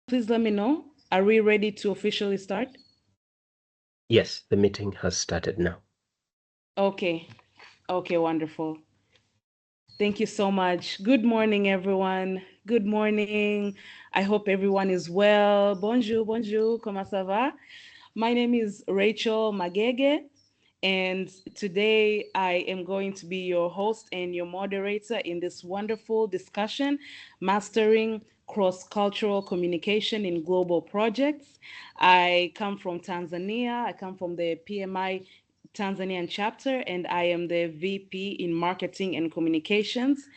Please let me know. Are we ready to officially start? Yes, the meeting has started now. Okay. Okay, wonderful. Thank you so much. Good morning, everyone. Good morning. I hope everyone is well. Bonjour, bonjour. Comment ça va? My name is Rachel Magege, and today I am going to be your host and your moderator in this wonderful discussion, Mastering Cross-Cultural Communication in Global Projects. I come from Tanzania. I come from the PMI Tanzanian chapter, and I am the VP in Marketing and Communications.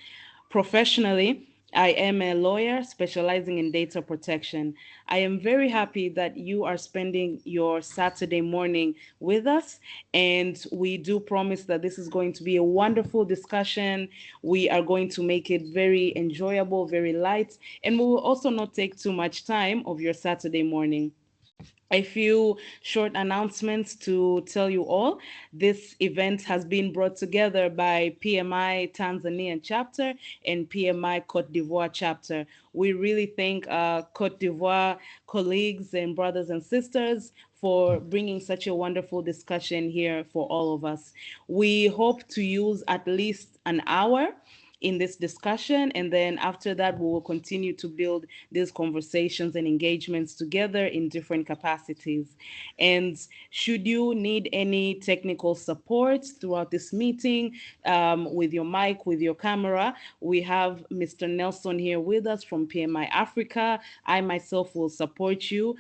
Professionally, I am a lawyer specializing in data protection. I am very happy that you are spending your Saturday morning with us, and we do promise that this is going to be a wonderful discussion. We are going to make it very enjoyable, very light, and we will also not take too much time of your Saturday morning. A few short announcements to tell you all. This event has been brought together by PMI Tanzanian chapter and PMI Côte d'Ivoire chapter. We really thank Côte d'Ivoire colleagues and brothers and sisters for bringing such a wonderful discussion here for all of us. We hope to use at least an hour in this discussion. And then after that, we will continue to build these conversations and engagements together in different capacities. And should you need any technical support throughout this meeting, with your mic, with your camera, we have Mr. Nelson here with us from PMI Africa. I myself will support you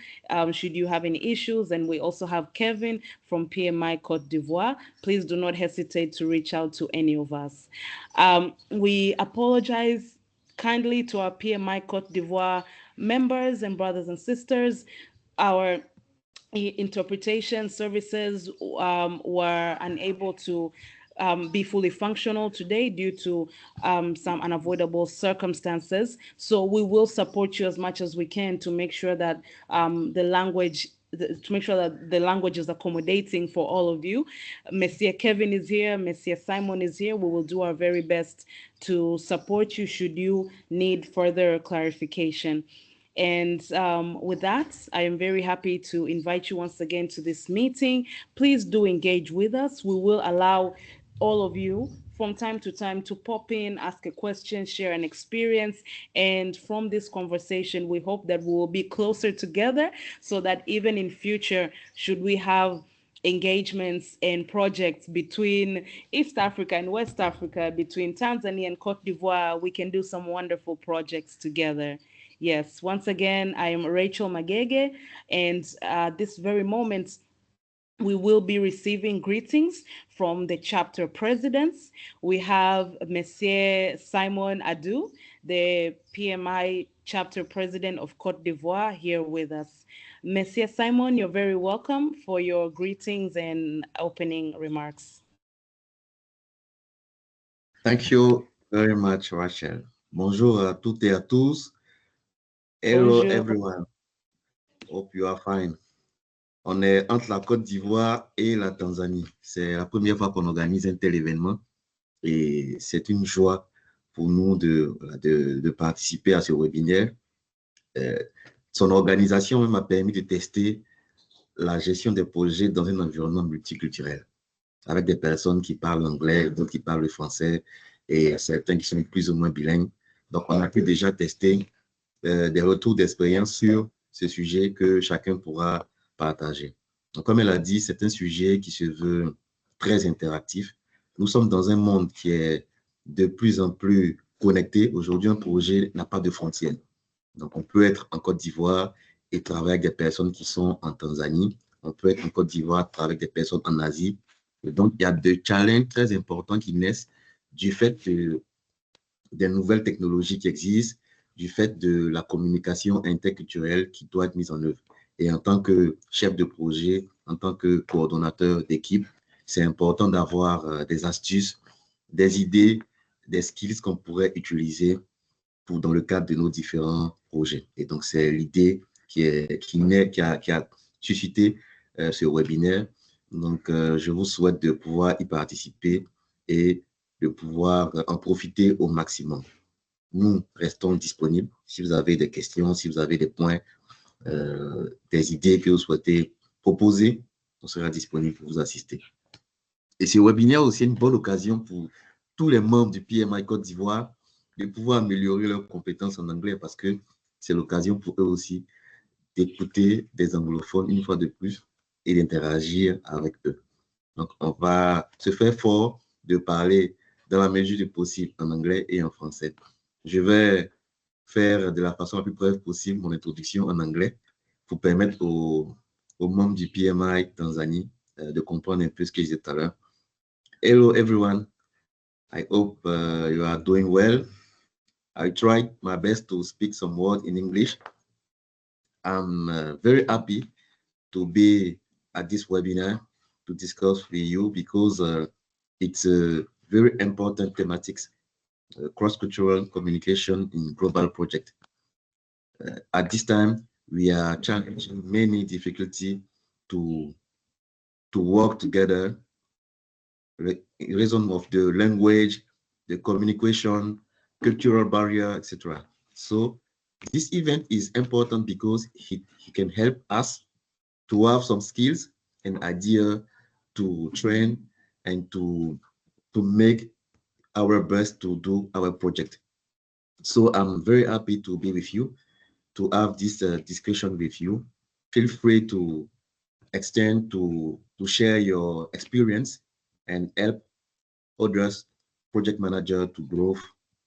should you have any issues. And we also have Kevin from PMI Cote d'Ivoire. Please do not hesitate to reach out to any of us. We apologize kindly to our PMI Cote d'Ivoire members and brothers and sisters. Our interpretation services were unable to be fully functional today due to some unavoidable circumstances. So we will support you as much as we can to make sure that to make sure that the language is accommodating for all of you. Monsieur Kevin is here, Monsieur Simon is here. We will do our very best to support you should you need further clarification. And with that, I am very happy to invite you once again to this meeting. Please do engage with us. We will allow all of you from time to time to pop in, ask a question, share an experience. And from this conversation, we hope that we will be closer together so that even in future, should we have engagements and projects between East Africa and West Africa, between Tanzania and Cote d'Ivoire, we can do some wonderful projects together. Yes, once again, I am Rachel Magege, and this very moment, we will be receiving greetings from the chapter presidents. We have Monsieur Simon Adu, the PMI chapter president of Cote d'Ivoire, here with us. Monsieur Simon, you're very welcome for your greetings and opening remarks. Thank you very much, Rachel. Bonjour à toutes et à tous. Hello, Bonjour. everyone. Hope you are fine. On est entre la Côte d'Ivoire et la Tanzanie. C'est la première fois qu'on organise un tel événement et c'est une joie pour nous de participer à ce webinaire. Son organisation m'a permis de tester la gestion des projets dans un environnement multiculturel, avec des personnes qui parlent anglais, d'autres qui parlent français et certains qui sont plus ou moins bilingues. Donc, on a pu déjà tester des retours d'expérience sur ce sujet que chacun pourra partager. Donc, comme elle a dit, c'est un sujet qui se veut très interactif. Nous sommes dans un monde qui est de plus en plus connecté. Aujourd'hui, un projet n'a pas de frontières. Donc, on peut être en Côte d'Ivoire et travailler avec des personnes qui sont en Tanzanie. On peut être en Côte d'Ivoire, travailler avec des personnes en Asie. Et donc, il y a des challenges très importants qui naissent du fait des nouvelles technologies qui existent, du fait de la communication interculturelle qui doit être mise en œuvre. Et en tant que chef de projet, en tant que coordonnateur d'équipe, c'est important d'avoir des astuces, des idées, des skills qu'on pourrait utiliser dans le cadre de nos différents projets. Et donc, c'est l'idée qui a suscité ce webinaire. Donc, je vous souhaite de pouvoir y participer et de pouvoir en profiter au maximum. Nous restons disponibles. Si vous avez des questions, si vous avez des points des idées que vous souhaitez proposer, on sera disponible pour vous assister. Et ce webinaire aussi est une bonne occasion pour tous les membres du PMI Côte d'Ivoire de pouvoir améliorer leurs compétences en anglais parce que c'est l'occasion pour eux aussi d'écouter des anglophones une fois de plus et d'interagir avec eux. Donc, on va se faire fort de parler dans la mesure du possible en anglais et en français. Je vais faire de la façon la plus brève possible mon introduction en anglais pour permettre aux membres du PMI Tanzanie de comprendre un peu ce que je disais tout à l'heure. Hello, everyone. I hope you are doing well. I tried my best to speak some words in English. I'm very happy to be at this webinar to discuss with you because it's a very important thematics, cross-cultural communication in global project. At this time, we are challenging many difficulties to work together, in reason of the language, the communication, cultural barrier, etc. So this event is important because he can help us to have some skills and idea to train and to make our best to do our project. So I'm very happy to be with you, to have this discussion with you. Feel free to extend, to share your experience and help others, project manager, to grow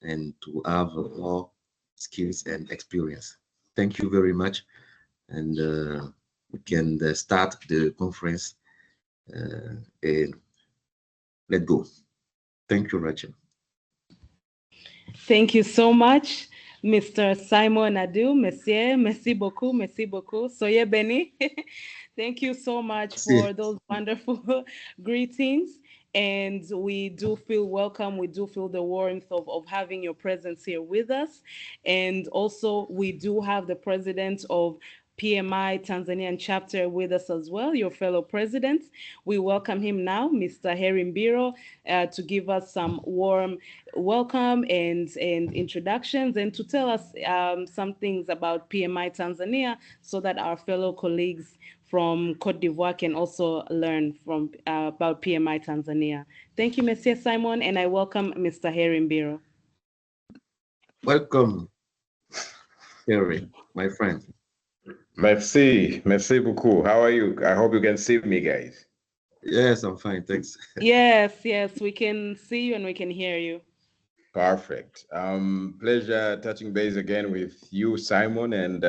and to have more skills and experience. Thank you very much. And we can start the conference and let's go. Thank you, Rachel. Thank you so much, Mr. Simon Adu. Monsieur, merci beaucoup, merci beaucoup. Soyez béni. Thank you so much for those wonderful greetings. And we do feel welcome. We do feel the warmth of having your presence here with us. And also, we do have the president of PMI Tanzanian chapter with us as well, your fellow president. We welcome him now, Mr. Herimbiro, to give us some warm welcome and introductions and to tell us some things about PMI Tanzania so that our fellow colleagues from Côte d'Ivoire can also learn from about PMI Tanzania. Thank you, Monsieur Simon, and I welcome Mr. Herimbiro. Welcome, Harry, my friend. Merci beaucoup. How are you? I hope you can see me, guys. Yes, I'm fine, thanks. Yes, we can see you and we can hear you. Perfect. Pleasure touching base again with you, Simon, and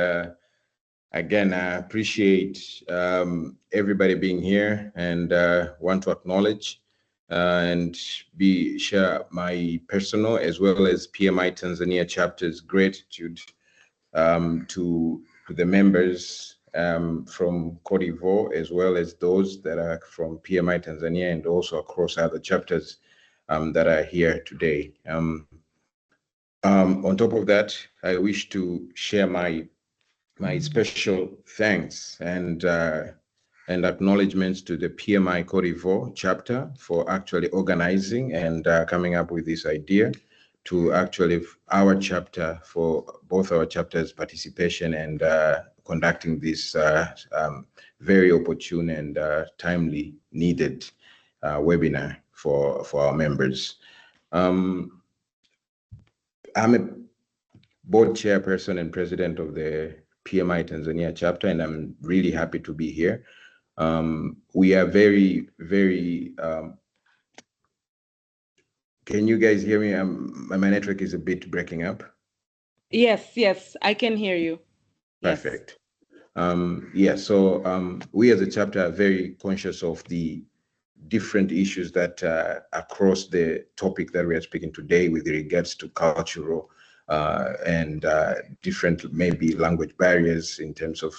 again, I appreciate everybody being here and want to acknowledge and share my personal as well as PMI Tanzania chapter's gratitude to the members from Côte d'Ivoire, as well as those that are from PMI Tanzania and also across other chapters that are here today. On top of that, I wish to share my special thanks and acknowledgements to the PMI Côte d'Ivoire chapter for actually organizing and coming up with this idea, to actually our chapter for both our chapters' participation and conducting this very opportune and timely needed webinar for our members. I'm a board chairperson and president of the PMI Tanzania chapter, and I'm really happy to be here. We are very, very, can you guys hear me? My network is a bit breaking up. Yes, I can hear you. Perfect. Yes. So we as a chapter are very conscious of the different issues that across the topic that we are speaking today with regards to cultural and different maybe language barriers in terms of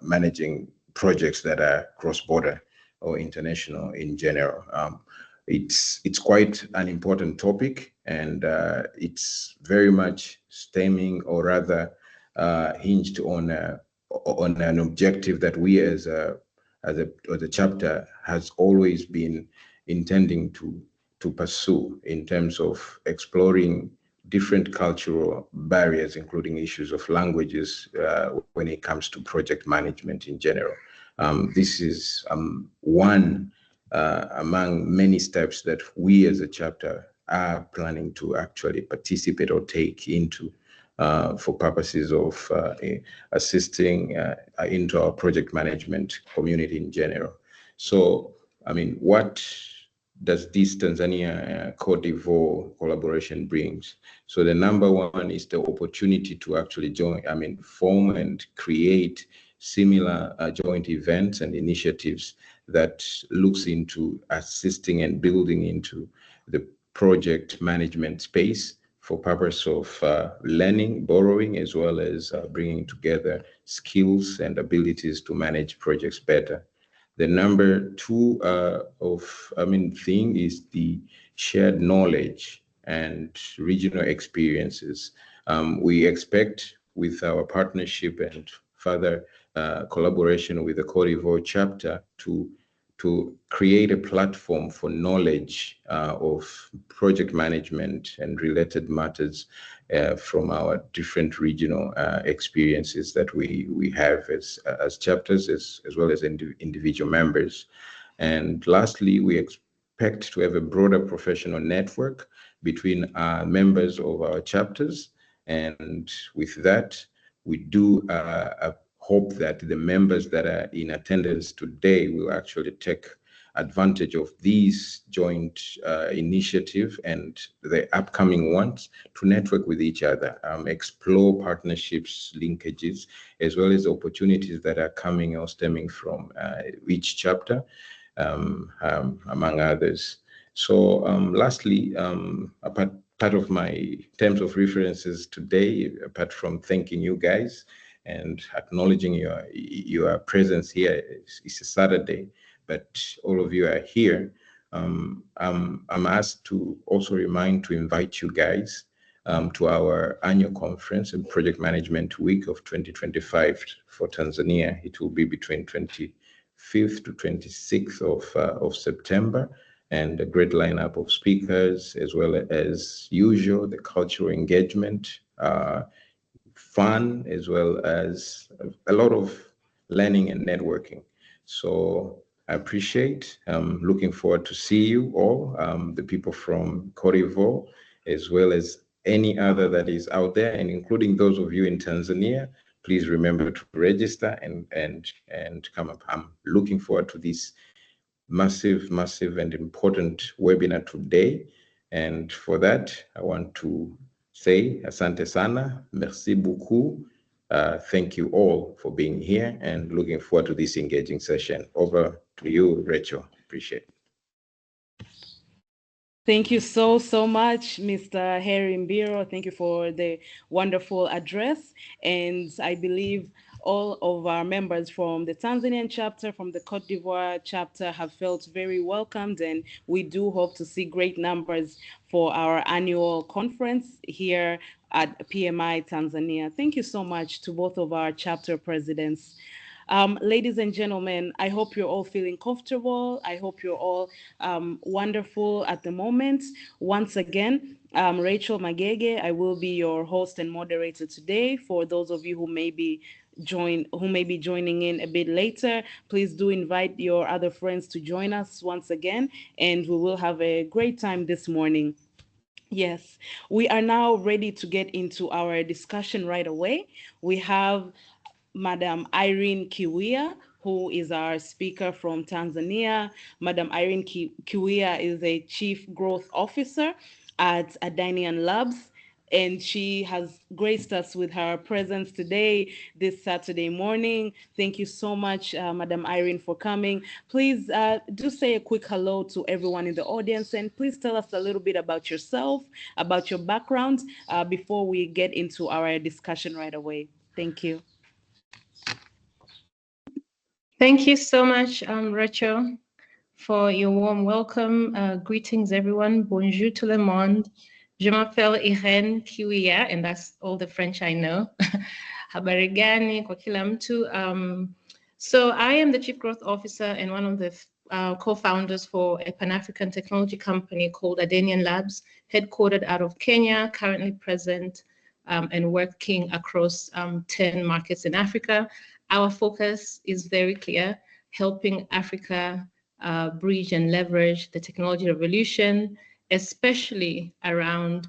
managing projects that are cross-border or international in general. It's quite an important topic, and it's very much stemming, or rather hinged on an objective that we as a chapter has always been intending to pursue in terms of exploring different cultural barriers, including issues of languages when it comes to project management in general. This is one among many steps that we as a chapter are planning to actually participate or take into for purposes of assisting into our project management community in general. So, I mean, what does this Tanzania Côte d'Ivoire collaboration brings? So the number one is the opportunity to actually form and create similar joint events and initiatives that looks into assisting and building into the project management space for purpose of learning, borrowing, as well as bringing together skills and abilities to manage projects better. The number two thing is the shared knowledge and regional experiences. We expect with our partnership and further collaboration with the Côte d'Ivoire chapter to create a platform for knowledge of project management and related matters from our different regional experiences that we have as chapters as well as individual members. And lastly, we expect to have a broader professional network between members of our chapters. And with that, we do hope that the members that are in attendance today will actually take advantage of these joint initiative and the upcoming ones to network with each other, explore partnerships, linkages, as well as opportunities that are coming or stemming from each chapter, among others. So lastly, part of my terms of references today, apart from thanking you guys and acknowledging your presence here, it's a Saturday, but all of you are here. I'm asked to also invite you guys to our annual conference and project management week of 2025 for Tanzania. It will be between 25th to 26th of September, and a great lineup of speakers, as well as usual, the cultural engagement, fun, as well as a lot of learning and networking. So I appreciate, looking forward to see you all, the people from Côte d'Ivoire, as well as any other that is out there, and including those of you in Tanzania. Please remember to register and come up. I'm looking forward to this massive and important webinar today. And for that, I want to say asante sana, merci beaucoup. Thank you all for being here and looking forward to this engaging session. Over to you, Rachel. Appreciate it. Thank you so much, Mr. Harry Mbiro. Thank you for the wonderful address. And I believe all of our members from the Tanzanian chapter, from the Côte d'Ivoire chapter have felt very welcomed, and we do hope to see great numbers for our annual conference here at PMI Tanzania. Thank you so much to both of our chapter presidents. Ladies and gentlemen, I hope you're all feeling comfortable. I hope you're all wonderful at the moment. Once again, Rachel Magege, I will be your host and moderator today. For those of you who may be joining in a bit later, please do invite your other friends to join us once again, and we will have a great time this morning. Yes, we are now ready to get into our discussion right away. We have Madam Irene Kiwia, who is our speaker from Tanzania. Madam Irene Kiwia is a Chief Growth Officer at Adanian Labs, and she has graced us with her presence today, this Saturday morning. Thank you so much, Madam Irene, for coming. Please do say a quick hello to everyone in the audience, and please tell us a little bit about yourself, about your background, before we get into our discussion right away. Thank you. Thank you so much, Rachel, for your warm welcome. Greetings, everyone. Bonjour tout le monde. Je m'appelle Irene Kiwia, and that's all the French I know. Habari gani kwa kila mtu. So I am the Chief Growth Officer and one of the co-founders for a Pan-African technology company called Adenian Labs, headquartered out of Kenya, currently present and working across 10 markets in Africa. Our focus is very clear, helping Africa bridge and leverage the technology revolution, especially around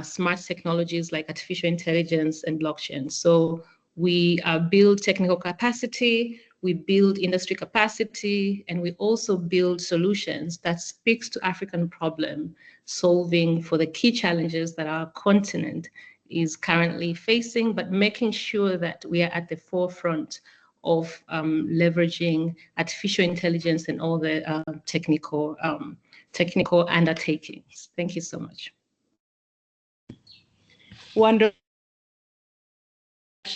smart technologies like artificial intelligence and blockchain. So we build technical capacity, we build industry capacity, and we also build solutions that speaks to African problem solving for the key challenges that our continent is currently facing, but making sure that we are at the forefront of leveraging artificial intelligence and all the technical undertakings. Thank you so much. Wonderful.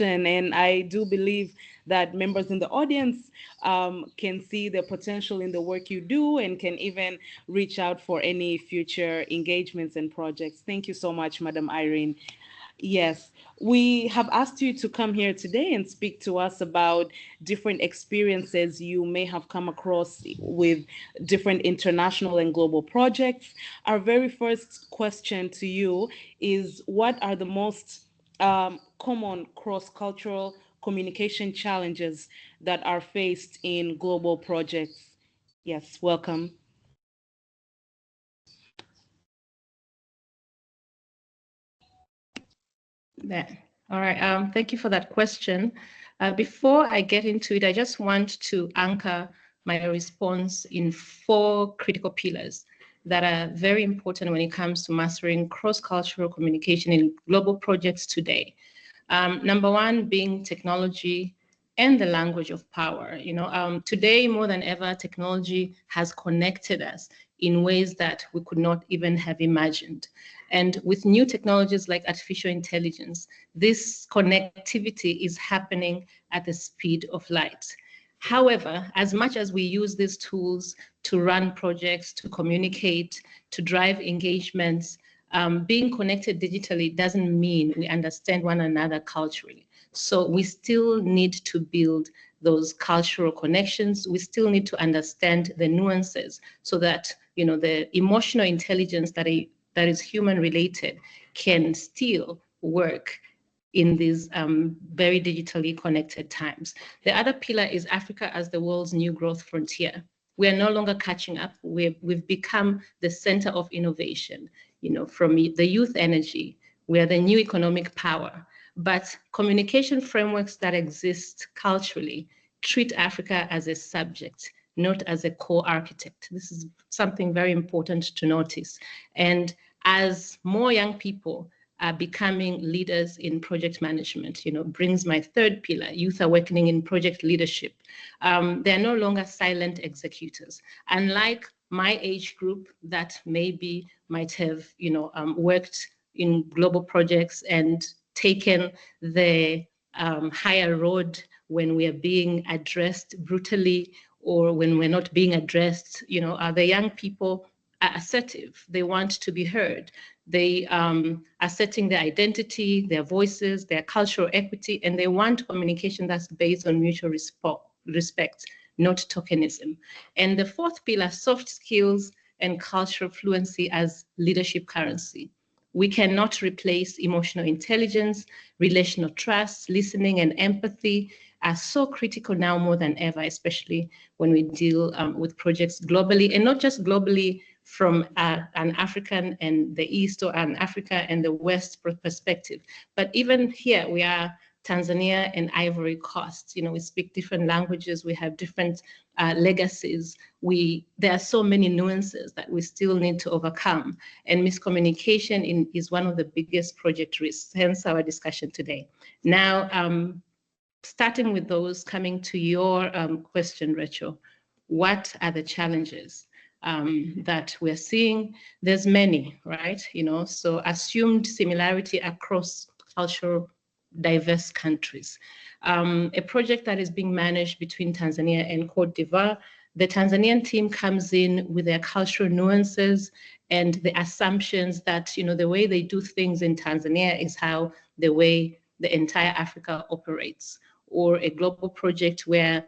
And I do believe that members in the audience can see the potential in the work you do and can even reach out for any future engagements and projects. Thank you so much, Madam Irene. Yes, we have asked you to come here today and speak to us about different experiences you may have come across with different international and global projects. Our very first question to you is, what are the most common cross-cultural communication challenges that are faced in global projects? Yes, welcome. All right, thank you for that question. Before I get into it, I just want to anchor my response in 4 critical pillars that are very important when it comes to mastering cross-cultural communication in global projects today. Number 1 being technology and the language of power. Today more than ever, technology has connected us in ways that we could not even have imagined. And with new technologies like artificial intelligence, this connectivity is happening at the speed of light. However, as much as we use these tools to run projects, to communicate, to drive engagements, being connected digitally doesn't mean we understand one another culturally. So we still need to build those cultural connections. We still need to understand the nuances so that the emotional intelligence that is human related can still work in these very digitally connected times. The other pillar is Africa as the world's new growth frontier. We are no longer catching up. We've become the center of innovation. From the youth energy, we are the new economic power. But communication frameworks that exist culturally treat Africa as a subject, not as a co-architect. This is something very important to notice. And as more young people are becoming leaders in project management, brings my 3rd pillar, youth awakening in project leadership. They're no longer silent executors. Unlike my age group that maybe might have, worked in global projects and taken the higher road when we are being addressed brutally or when we're not being addressed, the young people are assertive. They want to be heard. They are setting their identity, their voices, their cultural equity, and they want communication that's based on mutual respect, not tokenism. And the 4th pillar, soft skills and cultural fluency as leadership currency. We cannot replace emotional intelligence, relational trust, listening, and empathy are so critical now more than ever, especially when we deal with projects globally, and not just globally from an African and the East or an Africa and the West perspective, but even here we are Tanzania and Ivory Coast. We speak different languages, we have different legacies. There are so many nuances that we still need to overcome, and miscommunication is one of the biggest project risks, hence our discussion today. Now, starting with those, coming to your question, Rachel, what are the challenges that we're seeing? There's many, right? So assumed similarity across cultural diverse countries. A project that is being managed between Tanzania and Côte d'Ivoire, the Tanzanian team comes in with their cultural nuances and the assumptions that, the way they do things in Tanzania is how the way the entire Africa operates, or a global project where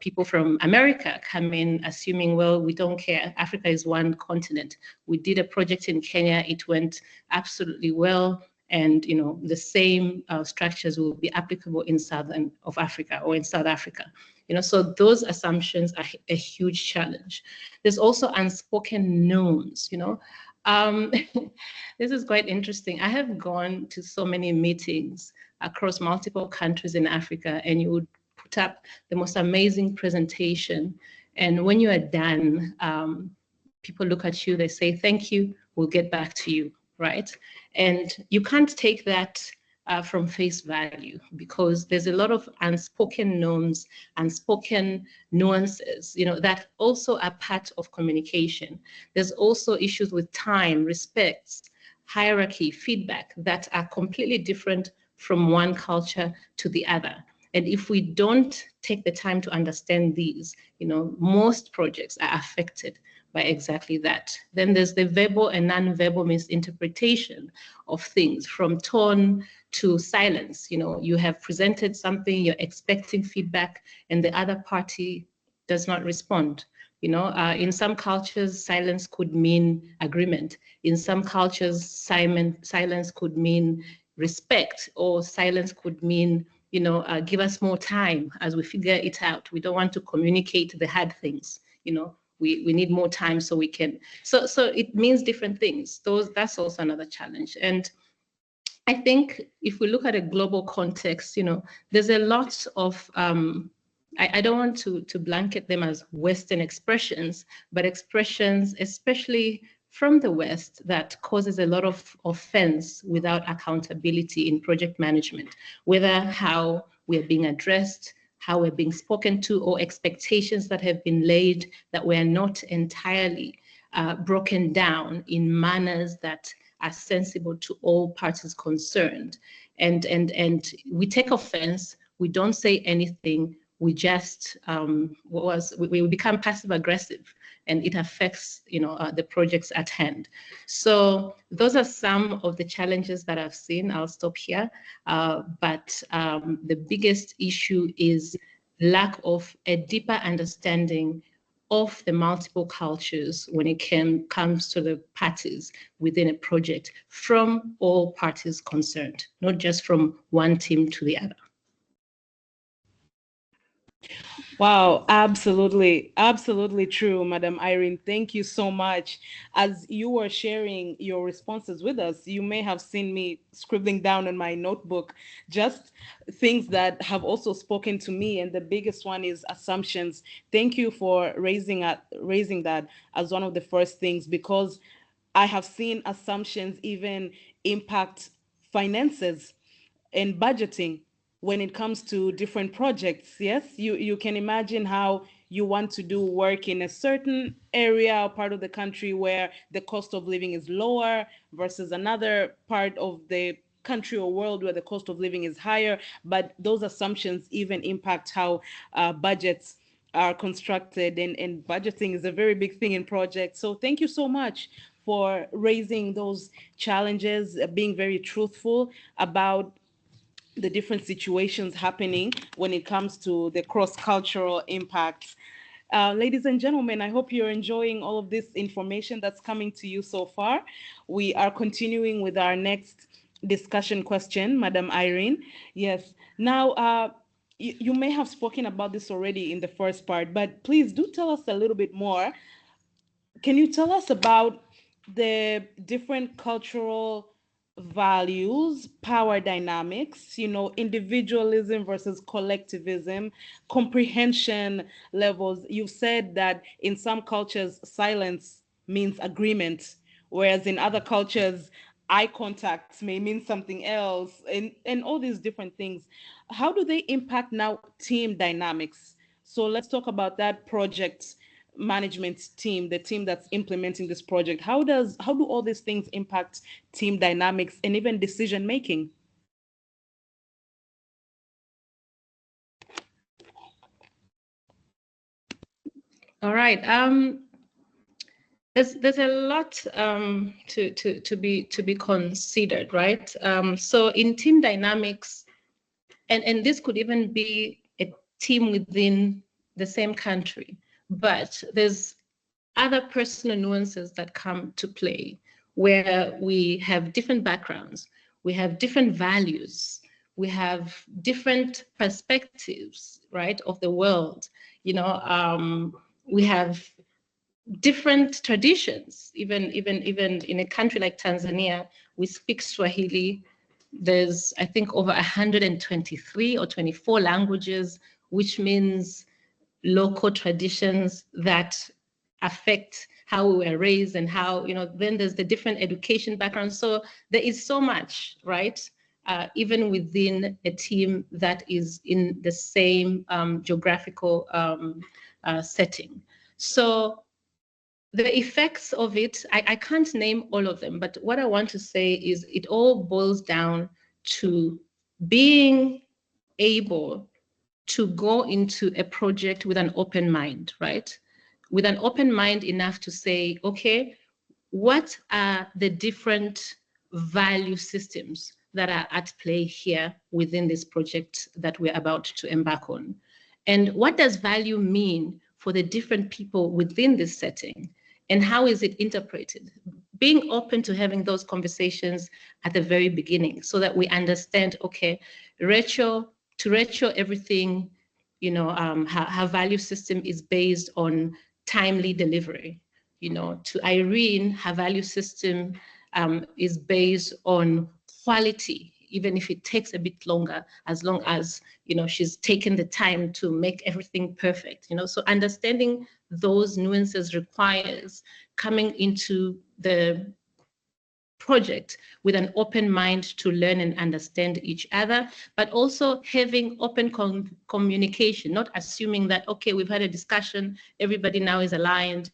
people from America come in assuming, well, we don't care. Africa is one continent. We did a project in Kenya. It went absolutely well. And, the same structures will be applicable in Southern of Africa or in South Africa. So those assumptions are a huge challenge. There's also unspoken norms, This is quite interesting. I have gone to so many meetings across multiple countries in Africa, and you would put up the most amazing presentation. And when you are done, people look at you, they say, thank you, we'll get back to you, right? And you can't take that from face value, because there's a lot of unspoken norms, unspoken nuances, that also are part of communication. There's also issues with time, respect, hierarchy, feedback that are completely different from one culture to the other. And if we don't take the time to understand these, most projects are affected by exactly that. Then there's the verbal and non-verbal misinterpretation of things, from tone to silence. You have presented something, you're expecting feedback, and the other party does not respond. In some cultures, silence could mean agreement. In some cultures, silence could mean respect, or silence could mean, give us more time as we figure it out. We don't want to communicate the hard things. We need more time so we can. So it means different things. That's also another challenge. And I think if we look at a global context, there's a lot of I don't want to blanket them as Western expressions, but expressions, especially from the West, that causes a lot of offense without accountability in project management, whether how we're being addressed, how we're being spoken to, or expectations that have been laid that were not entirely broken down in manners that are sensible to all parties concerned. And we take offense, we don't say anything, we just we become passive aggressive, and it affects the projects at hand. So those are some of the challenges that I've seen. I'll stop here, but the biggest issue is lack of a deeper understanding of the multiple cultures when it comes to the parties within a project, from all parties concerned, not just from one team to the other. Wow, absolutely, absolutely true, Madam Irene. Thank you so much. As you were sharing your responses with us, you may have seen me scribbling down in my notebook just things that have also spoken to me, and the biggest one is assumptions. Thank you for raising that as one of the first things, because I have seen assumptions even impact finances and budgeting when it comes to different projects. Yes, you can imagine how you want to do work in a certain area or part of the country where the cost of living is lower versus another part of the country or world where the cost of living is higher. But those assumptions even impact how budgets are constructed, and budgeting is a very big thing in projects. So thank you so much for raising those challenges, being very truthful about the different situations happening when it comes to the cross-cultural impacts. Ladies and gentlemen, I hope you're enjoying all of this information that's coming to you so far. We are continuing with our next discussion question, Madam Irene. Yes, now you may have spoken about this already in the first part, but please do tell us a little bit more. Can you tell us about the different cultural values, power dynamics, individualism versus collectivism, comprehension levels? You've said that in some cultures, silence means agreement, whereas in other cultures, eye contact may mean something else, and all these different things. How do they impact now team dynamics? So let's talk about that project management team, the team that's implementing this project. How do all these things impact team dynamics and even decision making? All right. There's a lot to be considered, right? So in team dynamics, and this could even be team within the same country, but there's other personal nuances that come to play where we have different backgrounds, we have different values, we have different perspectives, right, of the world. We have different traditions. Even in a country like Tanzania, we speak Swahili. There's, I think, over 123 or 24 languages, which means local traditions that affect how we were raised and how, then there's the different education background. So there is so much, right? Even within a team that is in the same geographical setting. So the effects of it, I can't name all of them, but what I want to say is it all boils down to being able to go into a project with an open mind, right? With an open mind enough to say, okay, what are the different value systems that are at play here within this project that we're about to embark on? And what does value mean for the different people within this setting? And how is it interpreted? Being open to having those conversations at the very beginning so that we understand, okay, Rachel, everything, her value system is based on timely delivery. To Irene, her value system is based on quality, even if it takes a bit longer, as long as, she's taken the time to make everything perfect, So understanding those nuances requires coming into the project with an open mind to learn and understand each other, but also having open communication, not assuming that, okay, we've had a discussion, everybody now is aligned,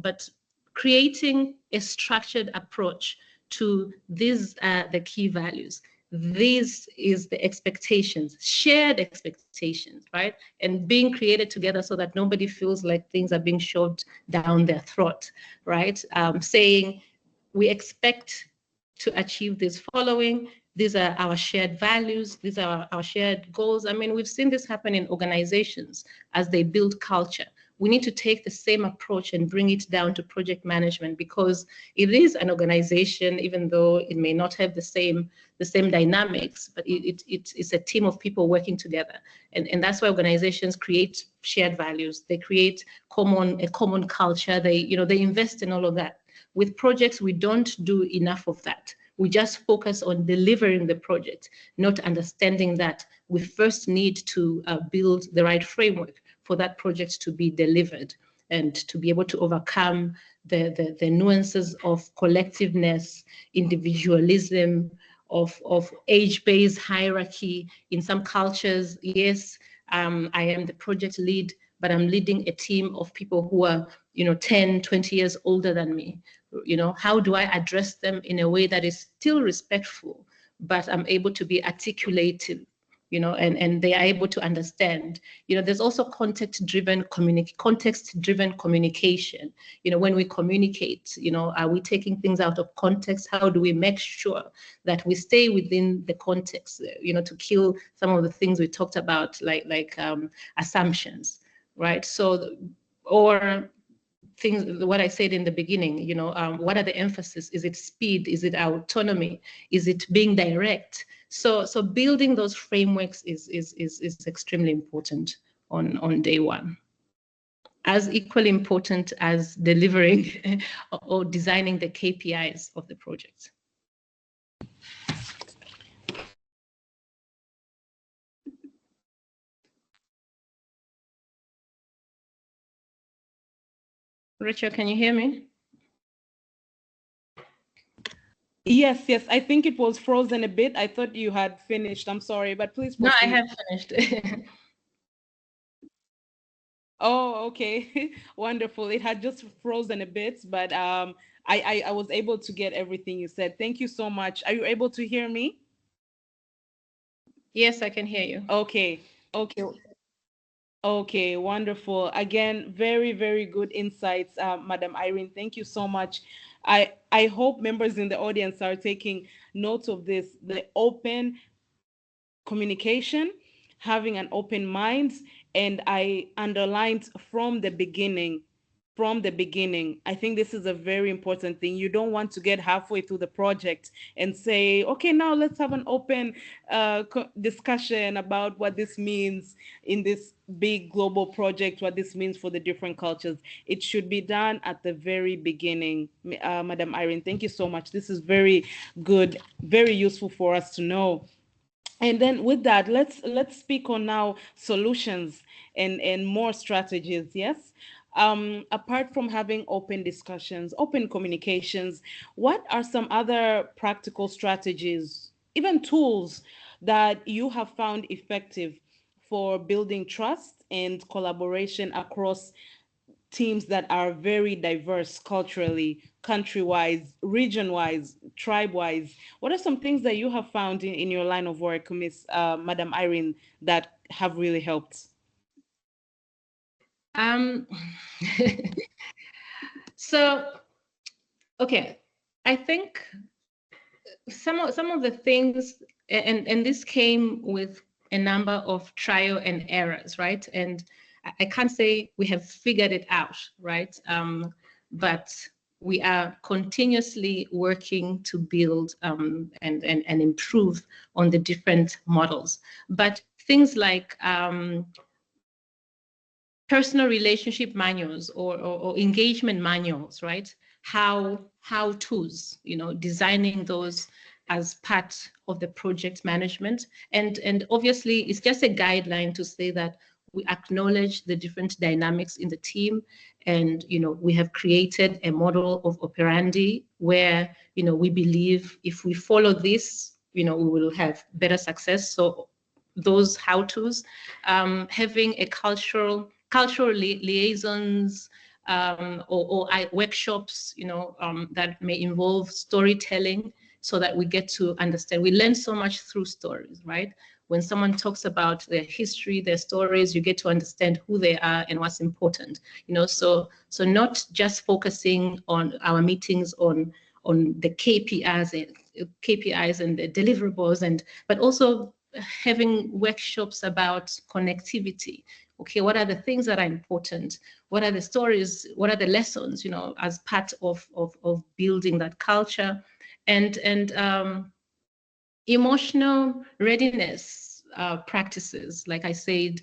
but creating a structured approach to these are the key values. This is the expectations, shared expectations, right? And being created together so that nobody feels like things are being shoved down their throat, right? Saying, we expect to achieve this following. These are our shared values. These are our shared goals. I mean, we've seen this happen in organizations as they build culture. We need to take the same approach and bring it down to project management, because it is an organization, even though it may not have the same dynamics, but it's a team of people working together. And that's why organizations create shared values. They create a common culture. They invest in all of that. With projects, we don't do enough of that. We just focus on delivering the project, not understanding that we first need to build the right framework for that project to be delivered and to be able to overcome the nuances of collectiveness, individualism, of age-based hierarchy. In some cultures, yes, I am the project lead, but I'm leading a team of people who are 10, 20 years older than me. How do I address them in a way that is still respectful, but I'm able to be articulated, and they are able to understand. There's also context-driven communication. When we communicate, are we taking things out of context? How do we make sure that we stay within the context, to kill some of the things we talked about, like assumptions, right? So, or things, what I said in the beginning, what are the emphasis? Is it speed? Is it autonomy? Is it being direct? So building those frameworks is extremely important on day one. As equally important as delivering or designing the KPIs of the project. Richard, can you hear me? Yes, I think it was frozen a bit. I thought you had finished. I'm sorry, but please proceed. No, I have finished. Oh, okay. Wonderful. It had just frozen a bit, but I was able to get everything you said. Thank you so much. Are you able to hear me? Yes, I can hear you. Okay, wonderful. Again, very, very good insights, Madam Irene. Thank you so much. I hope members in the audience are taking note of this, the open communication, having an open mind, and I underlined from the beginning. From the beginning, I think this is a very important thing. You don't want to get halfway through the project and say, okay, now let's have an open discussion about what this means in this big global project, what this means for the different cultures. It should be done at the very beginning. Madam Irene, thank you so much. This is very good, very useful for us to know. And then with that, let's speak on now solutions and more strategies. Yes. Apart from having open discussions, open communications, what are some other practical strategies, even tools that you have found effective for building trust and collaboration across teams that are very diverse culturally, country-wise, region-wise, tribe-wise? What are some things that you have found in your line of work, Miss Madam Irene, that have really helped? So, okay, I think some of the things, and this came with a number of trial and errors, right? And I can't say we have figured it out, right? But we are continuously working to build and improve on the different models. But things like personal relationship manuals or engagement manuals, right? How-tos, designing those as part of the project management. And obviously, it's just a guideline to say that we acknowledge the different dynamics in the team. And, we have created a model of operandi where, we believe if we follow this, we will have better success. So those how-tos, having a cultural liaisons or workshops, that may involve storytelling, so that we get to understand. We learn so much through stories, right? When someone talks about their history, their stories, you get to understand who they are and what's important. So not just focusing on our meetings on the KPIs and the deliverables, but also having workshops about connectivity. Okay, what are the things that are important? What are the stories? What are the lessons, as part of building that culture? And emotional readiness practices, like I said,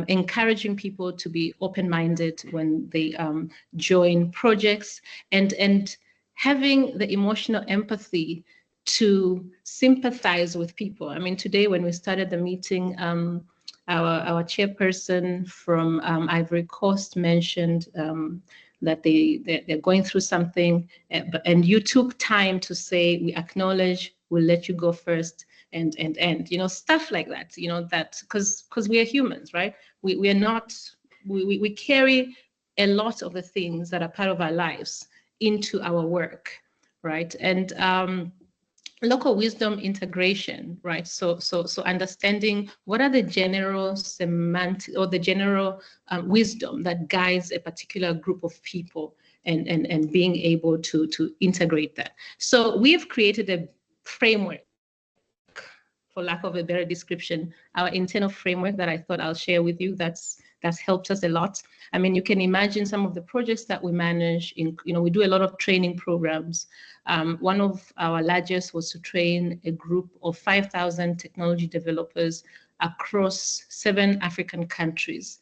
encouraging people to be open-minded when they join projects, and having the emotional empathy to sympathize with people. I mean, today when we started the meeting, our chairperson from Ivory Coast mentioned that they're going through something, and you took time to say, we acknowledge, we'll let you go first, and stuff like that, that because we are humans, right? We are not, we carry a lot of the things that are part of our lives into our work, right? And local wisdom integration, right? So understanding what are the general semantic or the general wisdom that guides a particular group of people, and being able to integrate that. So we've created a framework, for lack of a better description, our internal framework that I thought I'll share with you. That's helped us a lot. I mean, you can imagine some of the projects that we manage. We do a lot of training programs. One of our largest was to train a group of 5,000 technology developers across 7 African countries.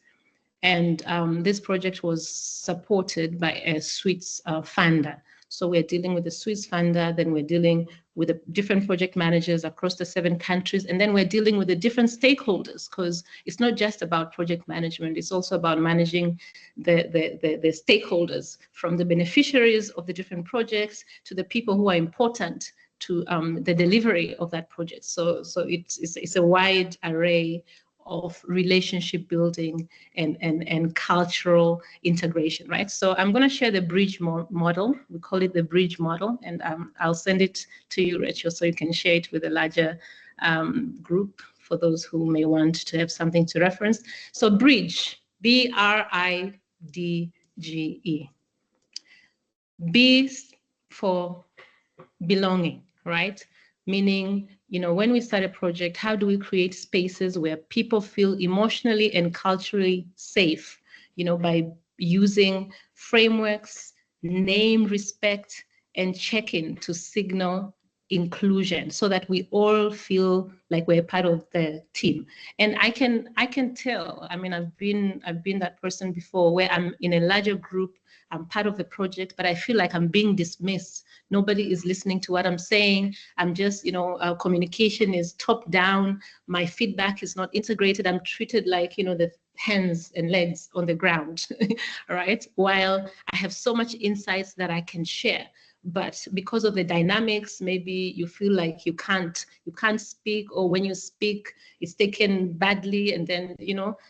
And this project was supported by a Swiss funder. So we're dealing with the Swiss funder, then we're dealing with the different project managers across the 7 countries, and then we're dealing with the different stakeholders, because it's not just about project management, it's also about managing the stakeholders, from the beneficiaries of the different projects to the people who are important to the delivery of that project. So it's a wide array of relationship building and cultural integration, right? So I'm going to share the bridge model. We call it the bridge model, and I'll send it to you, Rachel, so you can share it with a larger group for those who may want to have something to reference. So bridge, BRIDGE. B for belonging, right? meaning, when we start a project, how do we create spaces where people feel emotionally and culturally safe, by using frameworks, name respect, and check-in to signal inclusion so that we all feel like we're part of the team. And I can tell, I mean, I've been that person before where I'm in a larger group, I'm part of the project, but I feel like I'm being dismissed. Nobody is listening to what I'm saying. I'm just, our communication is top down. My feedback is not integrated. I'm treated like, the hands and legs on the ground, right? While I have so much insights that I can share. But because of the dynamics, maybe you feel like you can't speak, or when you speak, it's taken badly, and then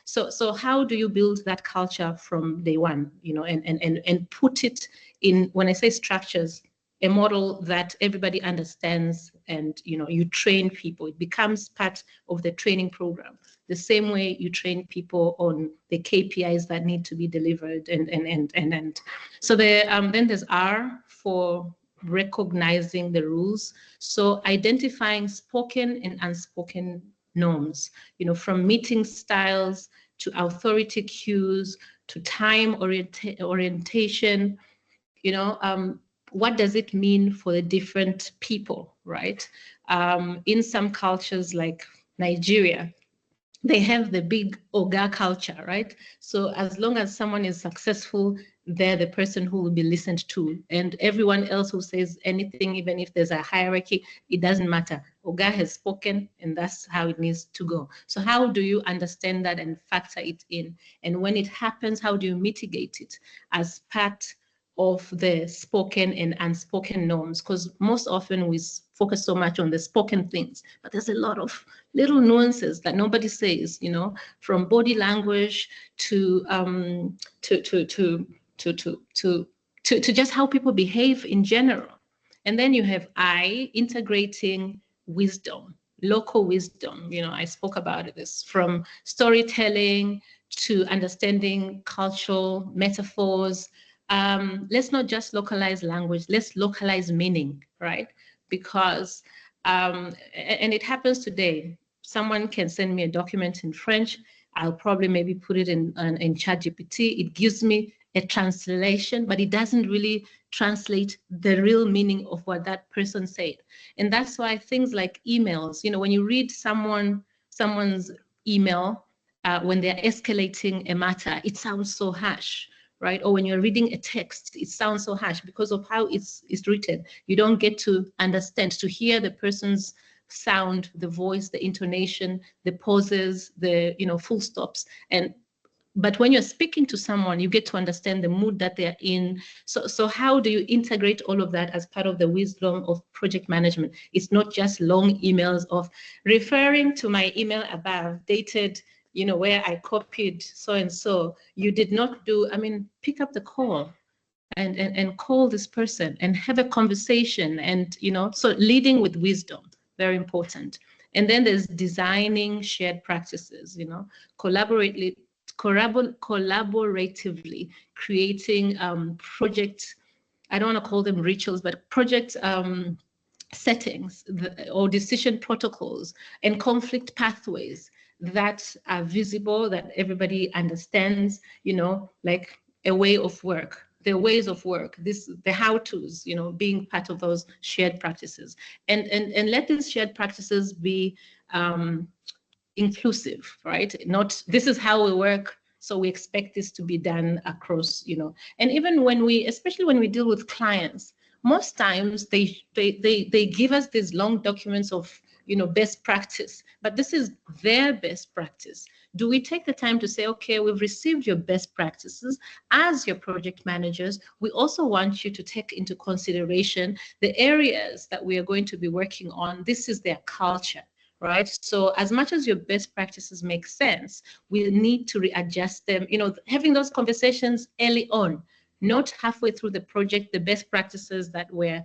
so how do you build that culture from day one, and put it in, when I say structures, a model that everybody understands, and you train people. It becomes part of the training program, the same way you train people on the KPIs that need to be delivered, and so then there's R for recognizing the rules. So identifying spoken and unspoken norms, from meeting styles to authority cues to time orientation, what does it mean for the different people, right? In some cultures like Nigeria, they have the big Oga culture, right? So as long as someone is successful, they're the person who will be listened to. And everyone else who says anything, even if there's a hierarchy, it doesn't matter. Oga has spoken, and that's how it needs to go. So how do you understand that and factor it in? And when it happens, how do you mitigate it as part of the spoken and unspoken norms? Because most often we focus so much on the spoken things, but there's a lot of little nuances that nobody says, from body language to just how people behave in general. And then you have I, integrating wisdom, local wisdom. I spoke about this, from storytelling to understanding cultural metaphors. Let's not just localize language, let's localize meaning, right? Because, and it happens today, someone can send me a document in French, I'll probably maybe put it in ChatGPT, it gives me a translation, but it doesn't really translate the real meaning of what that person said. And that's why things like emails, when you read someone's email, when they're escalating a matter, it sounds so harsh, right? Or when you're reading a text, it sounds so harsh because of how it's written. You don't get to understand, to hear the person's sound, the voice, the intonation, the pauses, the full stops. But when you're speaking to someone, you get to understand the mood that they're in. So how do you integrate all of that as part of the wisdom of project management? It's not just long emails of referring to my email above, dated, where I copied so-and-so. You did not do, pick up the call and call this person and have a conversation. And, so leading with wisdom, very important. And then there's designing shared practices, collaboratively creating project, I don't want to call them rituals, but project settings or decision protocols and conflict pathways that are visible, that everybody understands, like a way of work, the ways of work, the how-tos, being part of those shared practices. And let these shared practices be inclusive, right? Not, this is how we work, so we expect this to be done across, And even especially when we deal with clients, most times they give us these long documents of, best practice, but this is their best practice. Do we take the time to say, okay, we've received your best practices as your project managers. We also want you to take into consideration the areas that we are going to be working on. This is their culture, right? So as much as your best practices make sense, we need to readjust them, having those conversations early on, not halfway through the project. The best practices that were,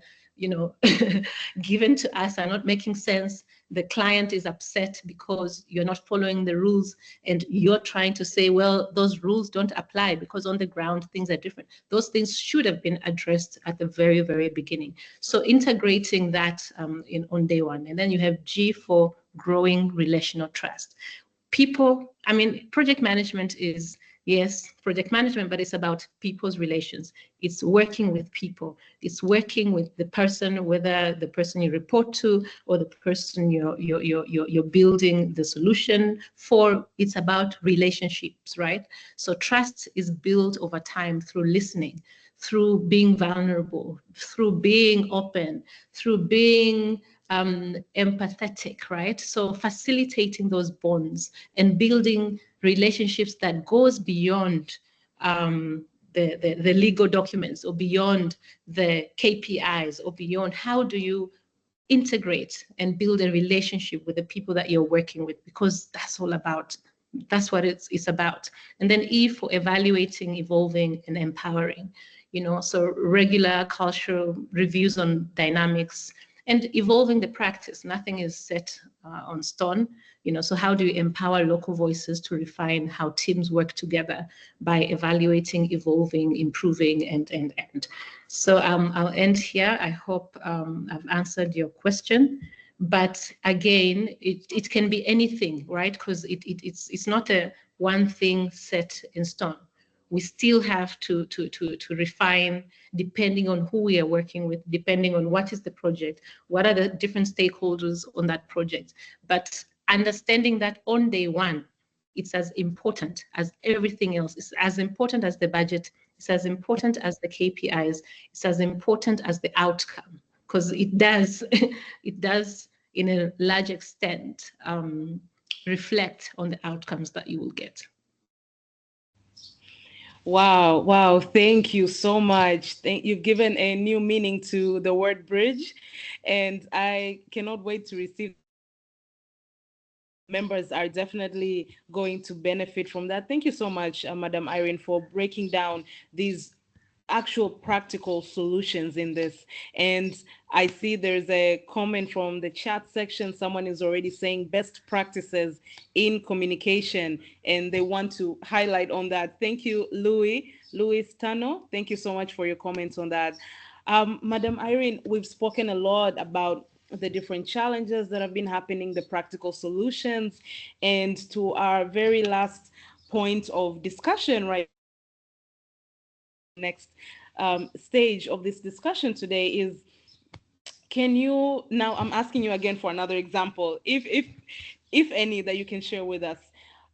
given to us are not making sense. the client is upset because you're not following the rules, and you're trying to say, well, those rules don't apply because on the ground things are different. Those things should have been addressed at the very, very beginning. So integrating that on day one. And then you have G for growing relational trust. People, I mean, project management is, yes, project management, but it's about people's relations. It's working with people. It's working with the person, whether the person you report to or the person you're building the solution for. It's about relationships, right? So trust is built over time through listening, through being vulnerable, through being open, through being empathetic, right? So facilitating those bonds and building relationships that goes beyond the legal documents, or beyond the KPIs, or beyond how do you integrate and build a relationship with the people that you're working with, because that's all about, that's what it's about. And then E for evaluating, evolving, and empowering, so regular cultural reviews on dynamics and evolving the practice. Nothing is set on stone, so how do you empower local voices to refine how teams work together by evaluating, evolving, improving, and. So I'll end here. I hope I've answered your question. But again, it can be anything, right? Because it's not a one thing set in stone. We still have to refine depending on who we are working with, depending on what is the project, what are the different stakeholders on that project. But understanding that on day one, it's as important as everything else. It's as important as the budget. It's as important as the KPIs. It's as important as the outcome, because it does in a large extent reflect on the outcomes that you will get. Wow, thank you so much. You've given a new meaning to the word bridge, and I cannot wait to receive. Members are definitely going to benefit from that. Thank you so much, Madam Irene, for breaking down these actual practical solutions in this. And I see there's a comment from the chat section. Someone is already saying best practices in communication, and they want to highlight on that. Thank you, Louis Tano. Thank you so much for your comments on that. Madam Irene, we've spoken a lot about the different challenges that have been happening, the practical solutions, and to our very last point of discussion right next stage of this discussion today is, can you, now I'm asking you again for another example, if any, that you can share with us.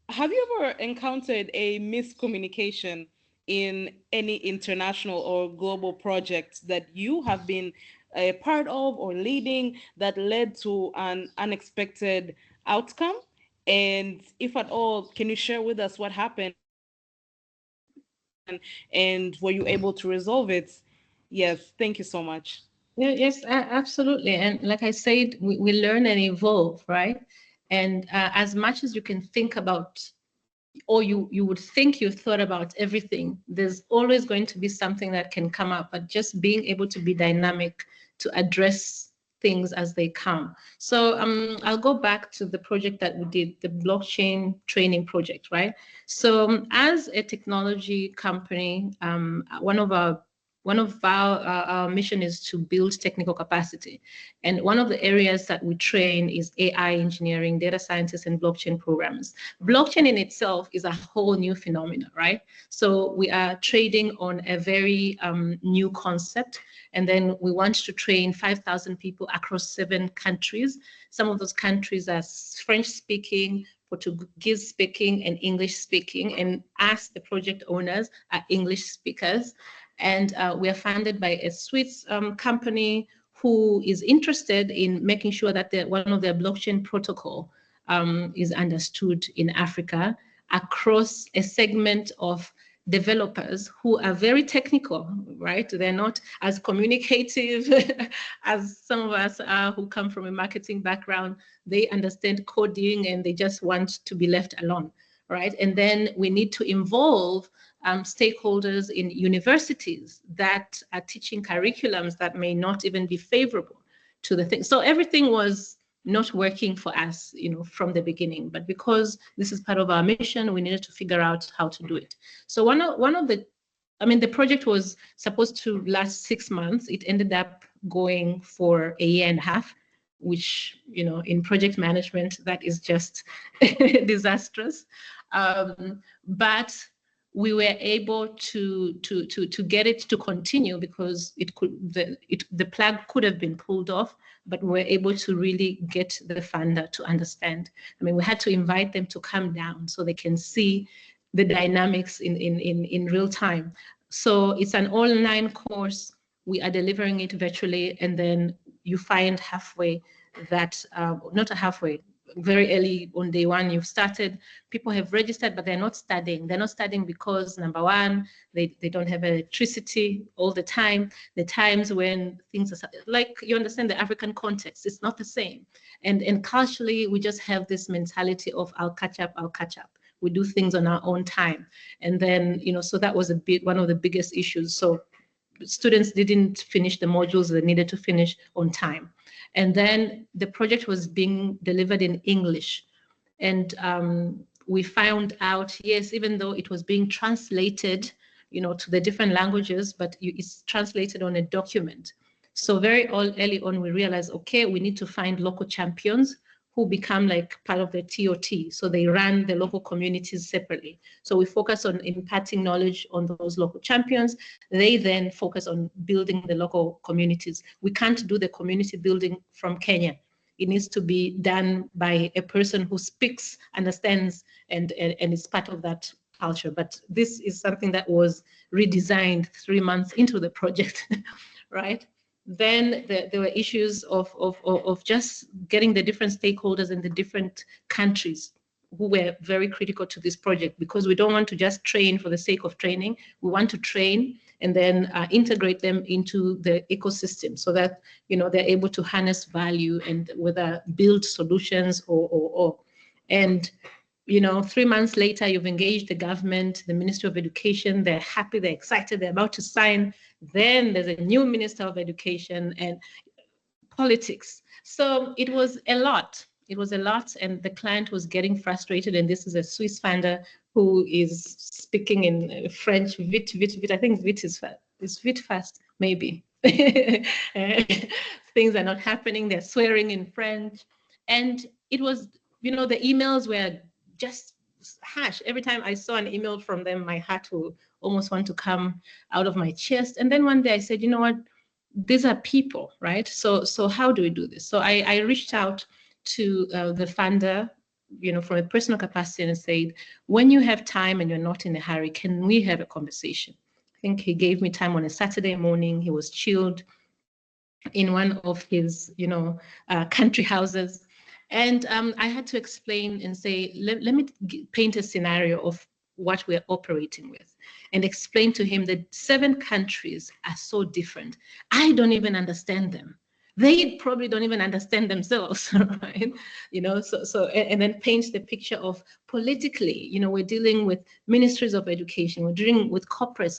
Have you ever encountered a miscommunication in any international or global project that you have been a part of or leading that led to an unexpected outcome? And if at all, can you share with us what happened? And were you able to resolve it? Yes, thank you so much. Yeah, yes, absolutely. And like I said, we learn and evolve, right? And as much as you can think about, or you would think you've thought about everything, there's always going to be something that can come up, but just being able to be dynamic to address things as they come. So I'll go back to the project that we did, the blockchain training project, right? So as a technology company, one of our mission is to build technical capacity. And one of the areas that we train is AI engineering, data scientists, and blockchain programmers. Blockchain in itself is a whole new phenomenon, right? So we are trading on a very new concept. And then we want to train 5,000 people across 7 countries. Some of those countries are French speaking, Portuguese speaking, and English speaking. And us, the project owners, are English speakers. And we are funded by a Swiss company who is interested in making sure that one of their blockchain protocol is understood in Africa across a segment of developers who are very technical, right? They're not as communicative as some of us are who come from a marketing background. They understand coding and they just want to be left alone, right? And then we need to involve stakeholders in universities that are teaching curriculums that may not even be favorable to the thing. So everything was not working for us, from the beginning. But because this is part of our mission, we needed to figure out how to do it. So one of the, the project was supposed to last 6 months. It ended up going for a year and a half, which, in project management, that is just disastrous. But we were able to get it to continue because the plug could have been pulled off, but we were able to really get the funder to understand. We had to invite them to come down so they can see the dynamics in real time. So it's an online course. We are delivering it virtually, and then you find halfway that, not halfway, very early on day one, you've started, people have registered, but they're not studying. They're not studying because, number one, they don't have electricity all the time. The times when things are, like, you understand the African context, it's not the same. And culturally, we just have this mentality of, I'll catch up. We do things on our own time. And then, so that was one of the biggest issues. So students didn't finish the modules they needed to finish on time. And then the project was being delivered in English. And we found out, yes, even though it was being translated, to the different languages, but it's translated on a document. So very early on, we realized, okay, we need to find local champions who become like part of the TOT. So they run the local communities separately. So we focus on imparting knowledge on those local champions. They then focus on building the local communities. We can't do the community building from Kenya. It needs to be done by a person who speaks, understands, and is part of that culture. But this is something that was redesigned 3 months into the project, right? Then there were issues of just getting the different stakeholders in the different countries who were very critical to this project, because we don't want to just train for the sake of training. We want to train and then integrate them into the ecosystem so that, they're able to harness value and whether build solutions and 3 months later, you've engaged the government, the Ministry of Education, they're happy, they're excited, they're about to sign. Then there's a new Minister of Education and politics. So it was a lot. It was a lot, and the client was getting frustrated. And this is a Swiss funder who is speaking in French, vite. I think vite is fast. It's vite fast, maybe. Things are not happening. They're swearing in French. And it was, the emails were just harsh. Every time I saw an email from them, my heart will almost want to come out of my chest. And then one day I said, you know what, these are people, right? So how do we do this? So I reached out to the funder, from a personal capacity, and said, when you have time and you're not in a hurry, can we have a conversation? I think he gave me time on a Saturday morning. He was chilled in one of his, country houses. And I had to explain and say, let me paint a scenario of what we're operating with and explain to him that 7 countries are so different. I don't even understand them. They probably don't even understand themselves, right? And then paint the picture of politically, we're dealing with ministries of education, we're dealing with corporates,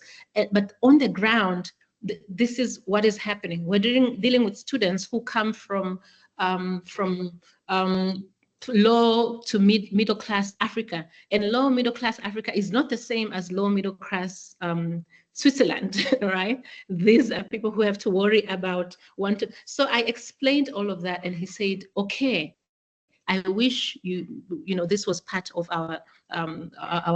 but on the ground, this is what is happening. We're dealing with students who come from low to middle class Africa, and low middle class Africa is not the same as low middle class Switzerland, right? These are people who have to worry about So I explained all of that, and he said, okay, I wish this was part of our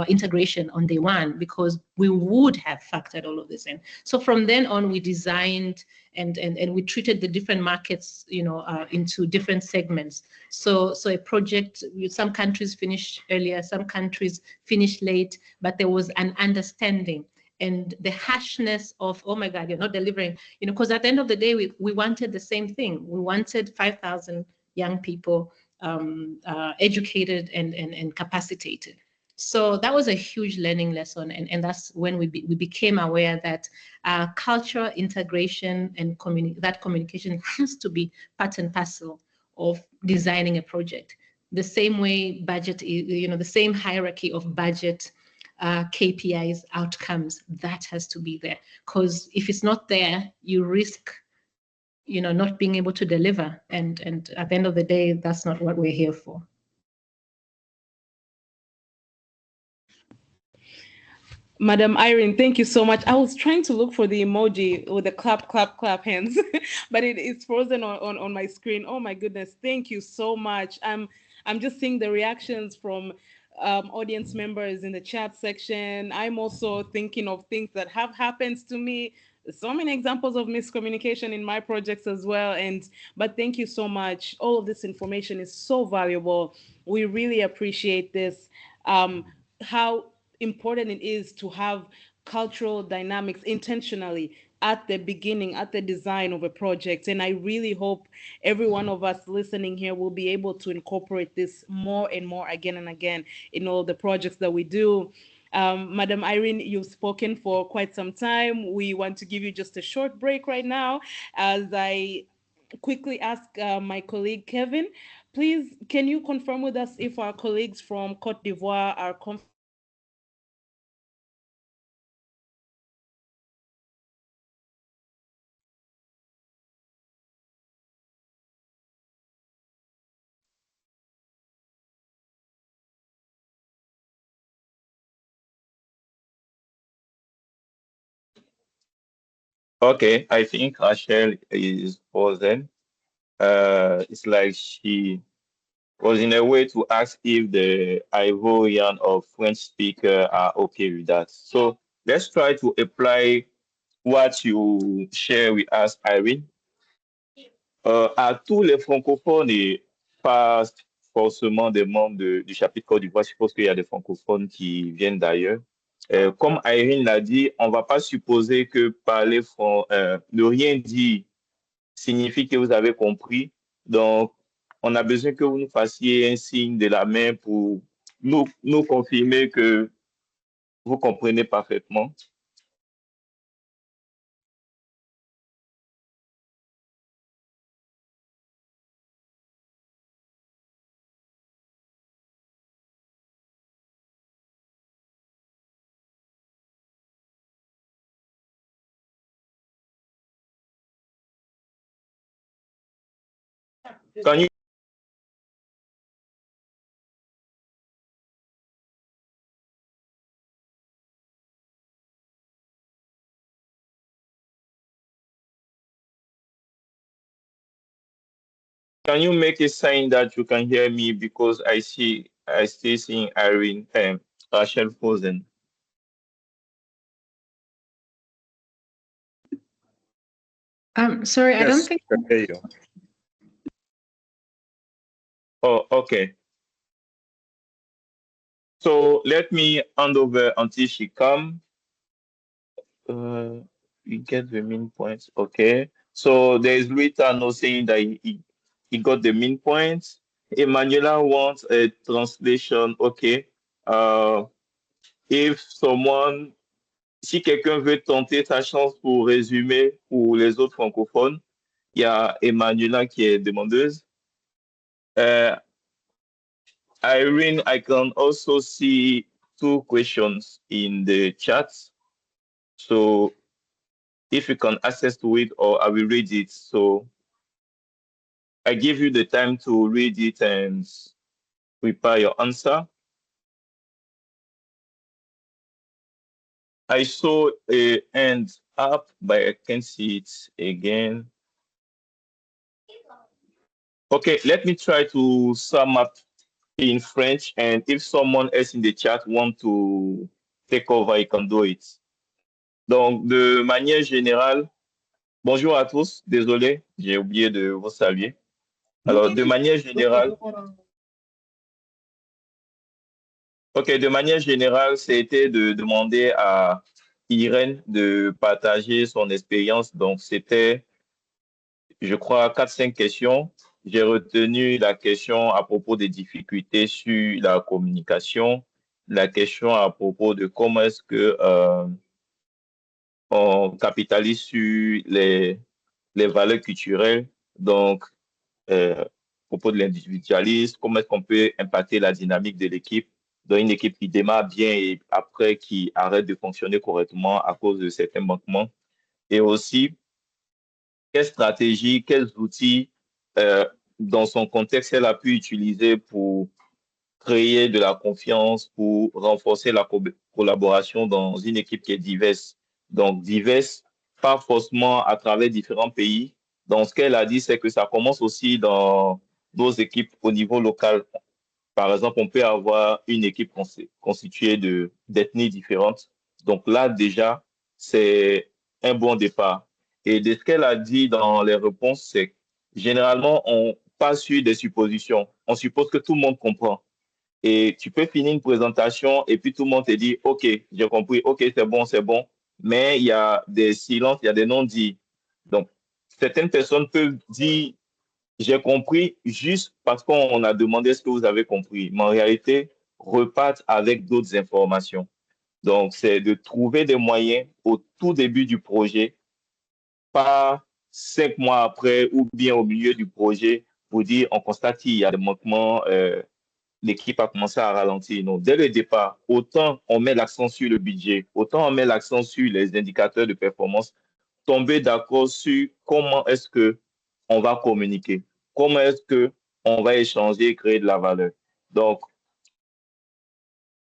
integration on day one, because we would have factored all of this in. So from then on, we designed and we treated the different markets, into different segments. So a project, some countries finished earlier, some countries finished late, but there was an understanding. And the harshness of, oh my God, you're not delivering, because at the end of the day, we wanted the same thing. We wanted 5,000 young people educated and capacitated. So that was a huge learning lesson, and that's when we became aware that cultural integration and that communication has to be part and parcel of designing a project. The same way budget is, the same hierarchy of budget, KPIs, outcomes, that has to be there. Because if it's not there, you risk not being able to deliver. And at the end of the day, that's not what we're here for. Madam Irene, thank you so much. I was trying to look for the emoji with the clap, clap, clap hands, but it's frozen on my screen. Oh my goodness, thank you so much. I'm just seeing the reactions from audience members in the chat section. I'm also thinking of things that have happened to me. So many examples of miscommunication in my projects as well. But thank you so much. All of this information is so valuable. We really appreciate this. How important it is to have cultural dynamics intentionally at the beginning, at the design of a project. And I really hope every one of us listening here will be able to incorporate this more and more again and again in all the projects that we do. Madam Irene, you've spoken for quite some time. We want to give you just a short break right now as I quickly ask my colleague Kevin, please, can you confirm with us if our colleagues from Côte d'Ivoire are comfortable? Okay, I think Rachel is frozen. It's like she was in a way to ask if the Ivorian or French speaker are okay with that. So let's try to apply what you share with us, Irene. À tous les francophones et pas forcément des membres du chapitre Côte d'Ivoire, je suppose qu'il y a des francophones qui viennent d'ailleurs. Comme Irene l'a dit, on ne va pas supposer que parler ne rien dire signifie que vous avez compris. Donc, on a besoin que vous nous fassiez un signe de la main pour nous confirmer que vous comprenez parfaitement. Can you make a sign that you can hear me because I still seeing Irene Rachel frozen. Sorry, yes, I don't think. Okay. Oh, okay. So let me hand over until she comes. We get the main points. Okay. So there is Rita no saying that he got the main points. Emanuela wants a translation. Okay. If someone, si quelqu'un veut tenter sa chance pour résumer pour les autres francophones, il y a Emanuela qui est demandeuse. Irene, I can also see 2 questions in the chat. So if you can access to it, or I will read it. So I give you the time to read it and prepare your answer. I saw a hand up, but I can't see it again. Okay, let me try to sum up in French, and if someone else in the chat want to take over, you can do it. Donc, de manière générale, bonjour à tous, désolé, j'ai oublié de vous saluer. Alors, de manière générale, c'était de demander à Irène de partager son expérience. Donc, c'était, je crois, 4-5 questions. J'ai retenu la question à propos des difficultés sur la communication, la question à propos de comment est-ce que on capitalise sur les valeurs culturelles. Donc, à propos de l'individualisme, comment est-ce qu'on peut impacter la dynamique de l'équipe, dans une équipe qui démarre bien et après qui arrête de fonctionner correctement à cause de certains manquements. Et aussi, quelle stratégie, quels outils dans son contexte elle a pu utiliser pour créer de la confiance, pour renforcer la collaboration dans une équipe qui est diverse. Donc, diverse, pas forcément à travers différents pays. Donc, ce qu'elle a dit, c'est que ça commence aussi dans nos équipes au niveau local. Par exemple, on peut avoir une équipe constituée d'ethnies différentes. Donc là, déjà, c'est un bon départ. Et de ce qu'elle a dit dans les réponses, c'est généralement, on passe sur des suppositions. On suppose que tout le monde comprend. Et tu peux finir une présentation et puis tout le monde te dit, OK, j'ai compris, OK, c'est bon. Mais il y a des silences, il y a des non-dits. Donc, certaines personnes peuvent dire, j'ai compris juste parce qu'on a demandé ce que vous avez compris. Mais en réalité, repartent avec d'autres informations. Donc, c'est de trouver des moyens au tout début du projet, pas 5 mois après ou bien au milieu du projet pour dire on constate qu'il y a des manquements, l'équipe a commencé à ralentir. Non, dès le départ, autant on met l'accent sur le budget, autant on met l'accent sur les indicateurs de performance, tomber d'accord sur comment est-ce que on va communiquer, comment est-ce que on va échanger et créer de la valeur. Donc,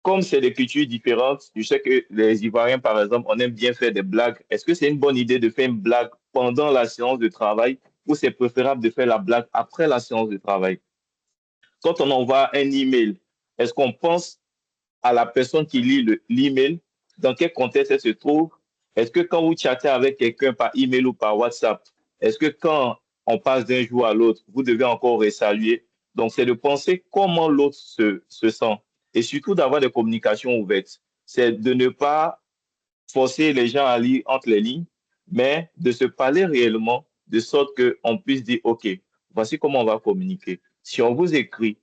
comme c'est des cultures différentes, je sais que les Ivoiriens, par exemple, on aime bien faire des blagues. Est-ce que c'est une bonne idée de faire une blague pendant la séance de travail ou c'est préférable de faire la blague après la séance de travail? Quand on envoie un email, est-ce qu'on pense à la personne qui lit l'email, dans quel contexte elle se trouve? Est-ce que quand vous chattez avec quelqu'un par email ou par WhatsApp, est-ce que quand on passe d'un jour à l'autre, vous devez encore resaluer? Donc, c'est de penser comment l'autre se sent et surtout d'avoir des communications ouvertes. C'est de ne pas forcer les gens à lire entre les lignes, mais de se parler réellement de sorte qu'on puisse dire, OK, voici comment on va communiquer. Si on vous écrit,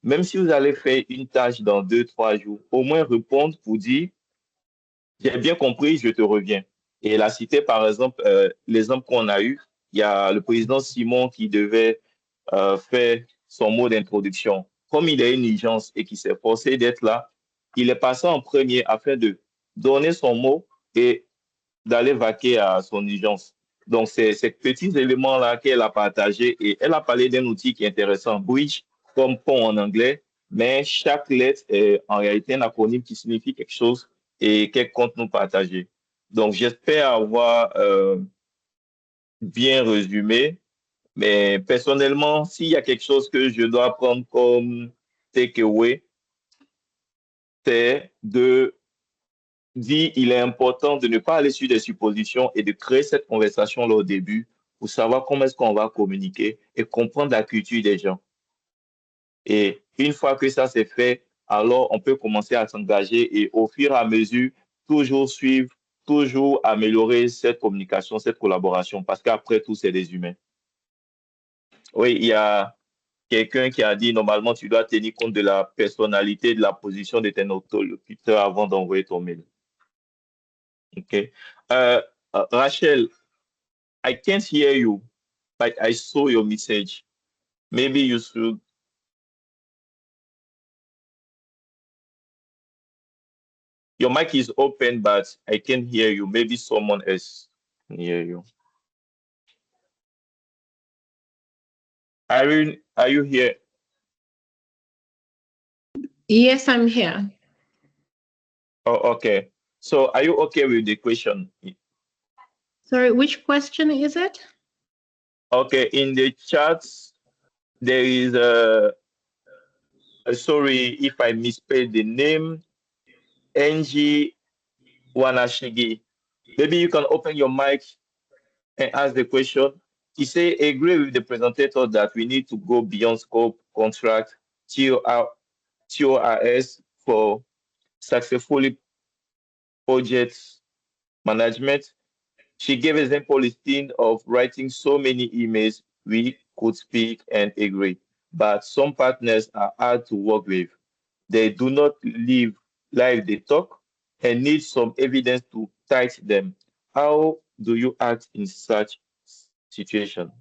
même si vous allez faire une tâche dans 2, 3 jours, au moins répondre pour dire, j'ai bien compris, je te reviens. Et la cité, par exemple, l'exemple qu'on a eu, il y a le président Simon qui devait faire son mot d'introduction. Comme il a une urgence et qu'il s'est forcé d'être là, il est passé en premier afin de donner son mot et d'aller vaquer à son urgence. Donc, c'est ces petits éléments-là qu'elle a partagés et elle a parlé d'un outil qui est intéressant, Bridge, comme pont en anglais, mais chaque lettre est en réalité un acronyme qui signifie quelque chose et qu'elle compte nous partager. Donc, j'espère avoir bien résumé, mais personnellement, s'il y a quelque chose que je dois prendre comme takeaway, c'est de dit il est important de ne pas aller sur des suppositions et de créer cette conversation là au début pour savoir comment est-ce qu'on va communiquer et comprendre la culture des gens. Et une fois que ça c'est fait, alors on peut commencer à s'engager et au fur et à mesure, toujours suivre, toujours améliorer cette communication, cette collaboration, parce qu'après tout, c'est des humains. Oui, il y a quelqu'un qui a dit normalement tu dois tenir compte de la personnalité, de la position de ton interlocuteur avant d'envoyer ton mail. Okay. Rachel, I can't hear you, but I saw your message. Maybe you should. Your mic is open, but I can't hear you. Maybe someone else can hear you. Irene, are you here? Yes, I'm here. Oh, okay. So are you okay with the question? Sorry, which question is it? Okay, in the chat, there is sorry if I misspelled the name, Angie Wanashigi. Maybe you can open your mic and ask the question. He say, agree with the presenter that we need to go beyond scope, contract, TORS for successfully project management. She gave example listing of writing so many emails we could speak and agree, but some partners are hard to work with. They do not live like they talk and need some evidence to cite them. How do you act in such situation?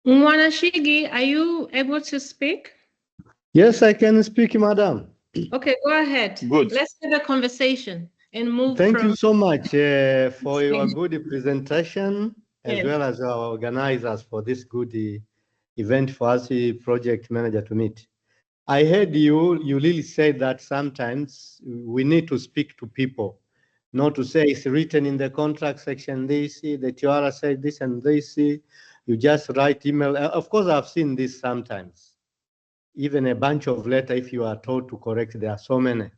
Mwanashigi, are you able to speak? Yes, I can speak, madam. Okay, go ahead. Good. Let's have a conversation and move Thank from you so much for your good presentation, as Yes. well as our organizers for this good event for us project manager to meet. I heard you really said that sometimes we need to speak to people, not to say it's written in the contract section this, the Tiara said this and this, you just write email. Of course, I've seen this sometimes. Even a bunch of letters, if you are told to correct, there are so many.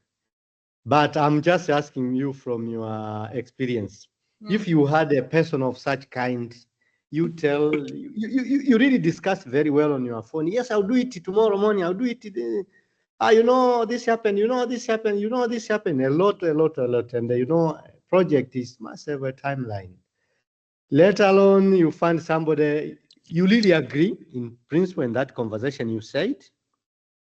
But I'm just asking you from your experience, if you had a person of such kind, you really discuss very well on your phone. Yes, I'll do it tomorrow morning. I'll do it. You know, this happened. You know, this happened. You know, this happened. A lot. And you know, project must have a timeline. Let alone you find somebody you really agree in principle in that conversation you said,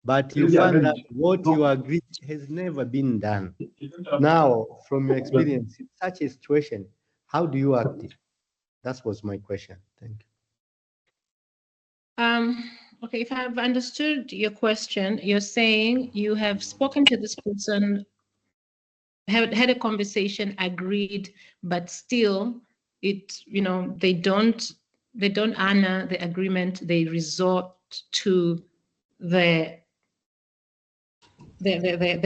but you find that what you agree has never been done. Now, from your experience in such a situation, how do you act? That was my question. Thank you. Okay, if I've understood your question, you're saying you have spoken to this person, had a conversation, agreed, but still they don't honor the agreement. They resort to the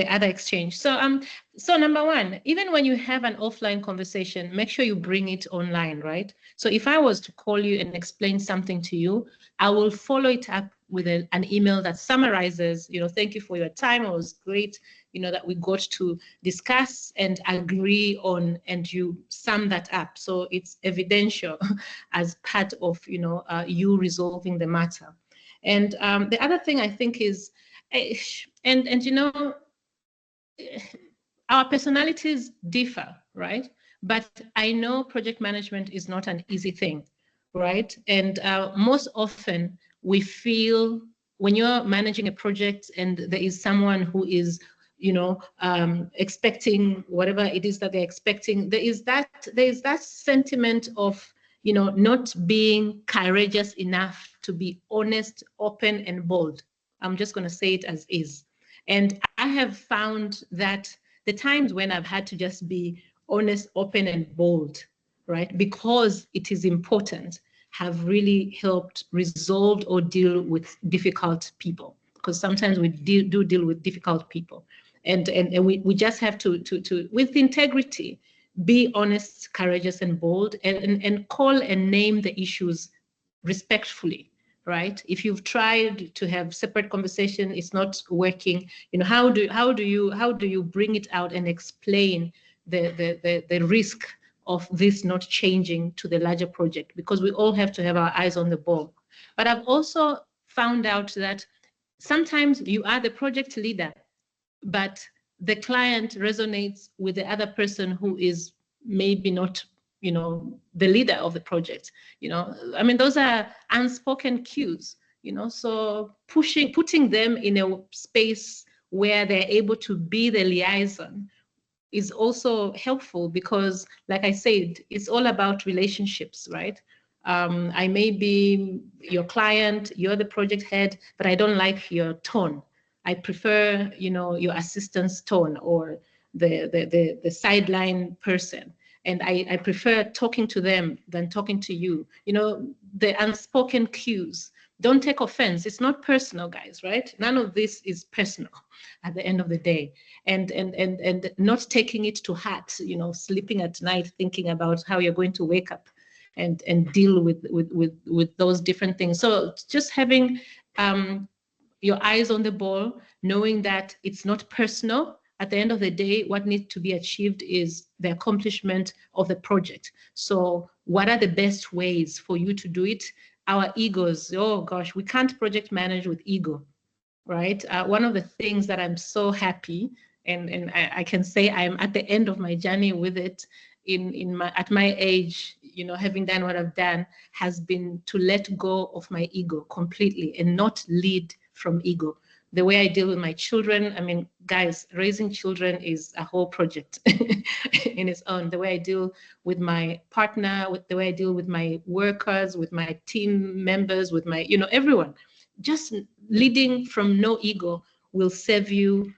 other exchange. So number one, even when you have an offline conversation, make sure you bring it online, right? So if I was to call you and explain something to you, I will follow it up with an email that summarizes, thank you for your time. It was great, that we got to discuss and agree on, and you sum that up. So it's evidential as part of, you resolving the matter. And the other thing I think is, our personalities differ, right? But I know project management is not an easy thing, right? And most often we feel when you're managing a project and there is someone who is, expecting whatever it is that they're expecting, there is that sentiment of, not being courageous enough to be honest, open, and bold. I'm just going to say it as is. And I have found that the times when I've had to just be honest, open, and bold, right, because it is important, have really helped resolve or deal with difficult people. Because sometimes we do deal with difficult people. And we just have to, with integrity, be honest, courageous, and bold, and call and name the issues respectfully, right? If you've tried to have separate conversation, it's not working. How do you bring it out and explain the risk of this not changing to the larger project? Because we all have to have our eyes on the ball. But I've also found out that sometimes you are the project leader, but the client resonates with the other person who is maybe not, the leader of the project. I mean, those are unspoken cues, so putting them in a space where they're able to be the liaison is also helpful, because like I said, it's all about relationships, right? I may be your client, you're the project head, but I don't like your tone. I prefer, your assistant's tone, or the sideline person. And I prefer talking to them than talking to you. The unspoken cues. Don't take offense. It's not personal, guys, right? None of this is personal at the end of the day. And not taking it to heart, sleeping at night thinking about how you're going to wake up and deal with those different things. So just having your eyes on the ball, knowing that it's not personal. At the end of the day, what needs to be achieved is the accomplishment of the project. So what are the best ways for you to do it? Our egos, oh gosh, we can't project manage with ego, right? One of the things that I'm so happy, and I can say I'm at the end of my journey with it, at my age, having done what I've done, has been to let go of my ego completely and not lead from ego. The way I deal with my children, I mean, guys, raising children is a whole project in its own. The way I deal with my partner, with the way I deal with my workers, with my team members, with my, everyone. Just leading from no ego will serve you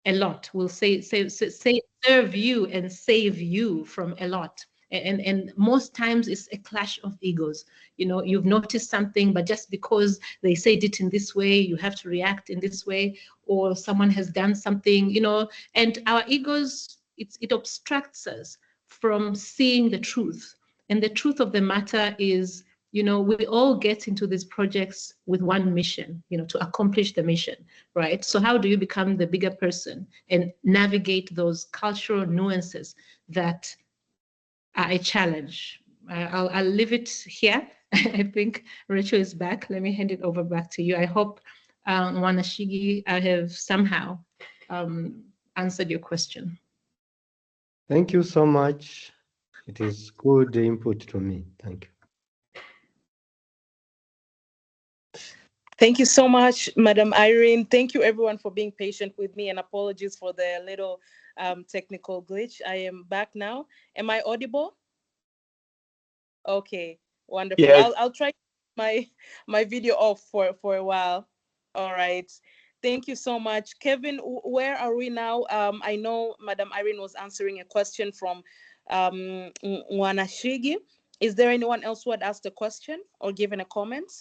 a lot, will say serve you and save you from a lot. And most times it's a clash of egos. You know, you've noticed something, but just because they said it in this way, you have to react in this way, or someone has done something, you know, and our egos, it obstructs us from seeing the truth. And the truth of the matter is, you know, we all get into these projects with one mission, you know, to accomplish the mission, right? So how do you become the bigger person and navigate those cultural nuances that are a challenge? I'll leave it here. I think Rachel is back. Let me hand it over back to you. I hope, Wanashigi, I have somehow answered your question. Thank you so much. It is good input to me. Thank you. Thank you so much, Madam Irene. Thank you, everyone, for being patient with me, and apologies for the little technical glitch. I am back now. Am I audible? Okay, wonderful. Yes. I'll try my video off for a while. All right. Thank you so much. Kevin, where are we now? I know Madam Irene was answering a question from Wanashigi. Is there anyone else who had asked a question or given a comment?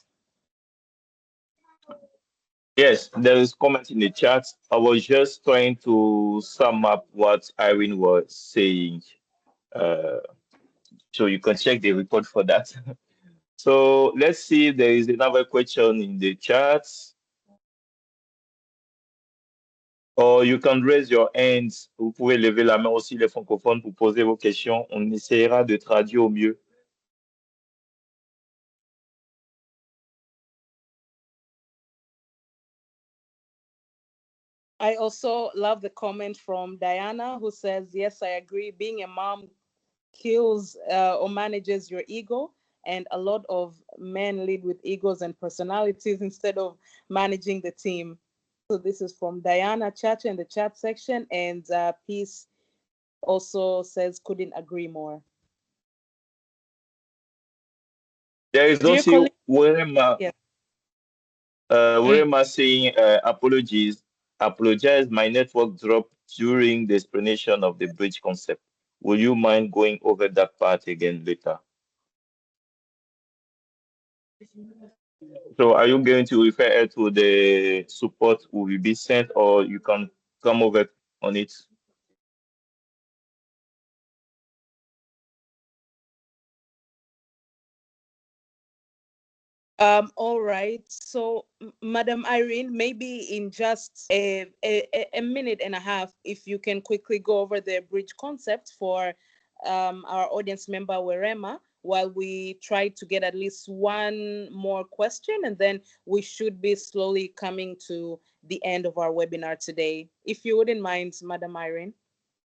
Yes, there is comment in the chat. I was just trying to sum up what Irene was saying. So you can check the report for that. So let's see if there is another question in the chat. Or you can raise your hands. Vous pouvez lever la main aussi, les francophones, pour poser vos questions. On essaiera de traduire au mieux. I also love the comment from Diana, who says, yes, I agree. Being a mom kills or manages your ego. And a lot of men lead with egos and personalities instead of managing the team. So this is from Diana Chacha in the chat section. And Peace also says, couldn't agree more. There is Dear also colleague, Werema, yes. Werema saying, apologies. Apologize, my network dropped during the explanation of the bridge concept. Will you mind going over that part again later? So are you going to refer to the support will be sent, or you can come over on it? All right. So, Madam Irene, maybe in just a minute and a half, if you can quickly go over the bridge concept for our audience member, Werema, while we try to get at least one more question, and then we should be slowly coming to the end of our webinar today. If you wouldn't mind, Madam Irene.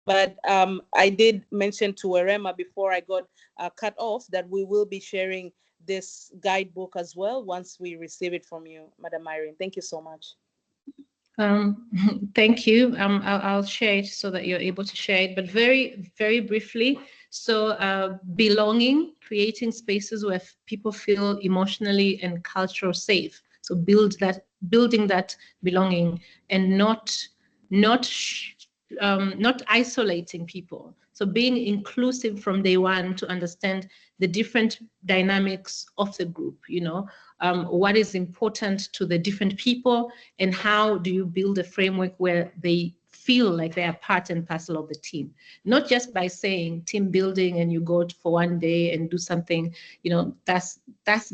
But I did mention to Werema before I got cut off that we will be sharing this guidebook as well once we receive it from you, Madam Irene. Thank you so much. Thank you. I'll share it so that you're able to share it, but very, very briefly. So belonging, creating spaces where people feel emotionally and culturally safe. So building that belonging, and not isolating people. So being inclusive from day one to understand the different dynamics of the group, you know, what is important to the different people, and how do you build a framework where they feel like they are part and parcel of the team, not just by saying team building and you go for one day and do something, you know, that's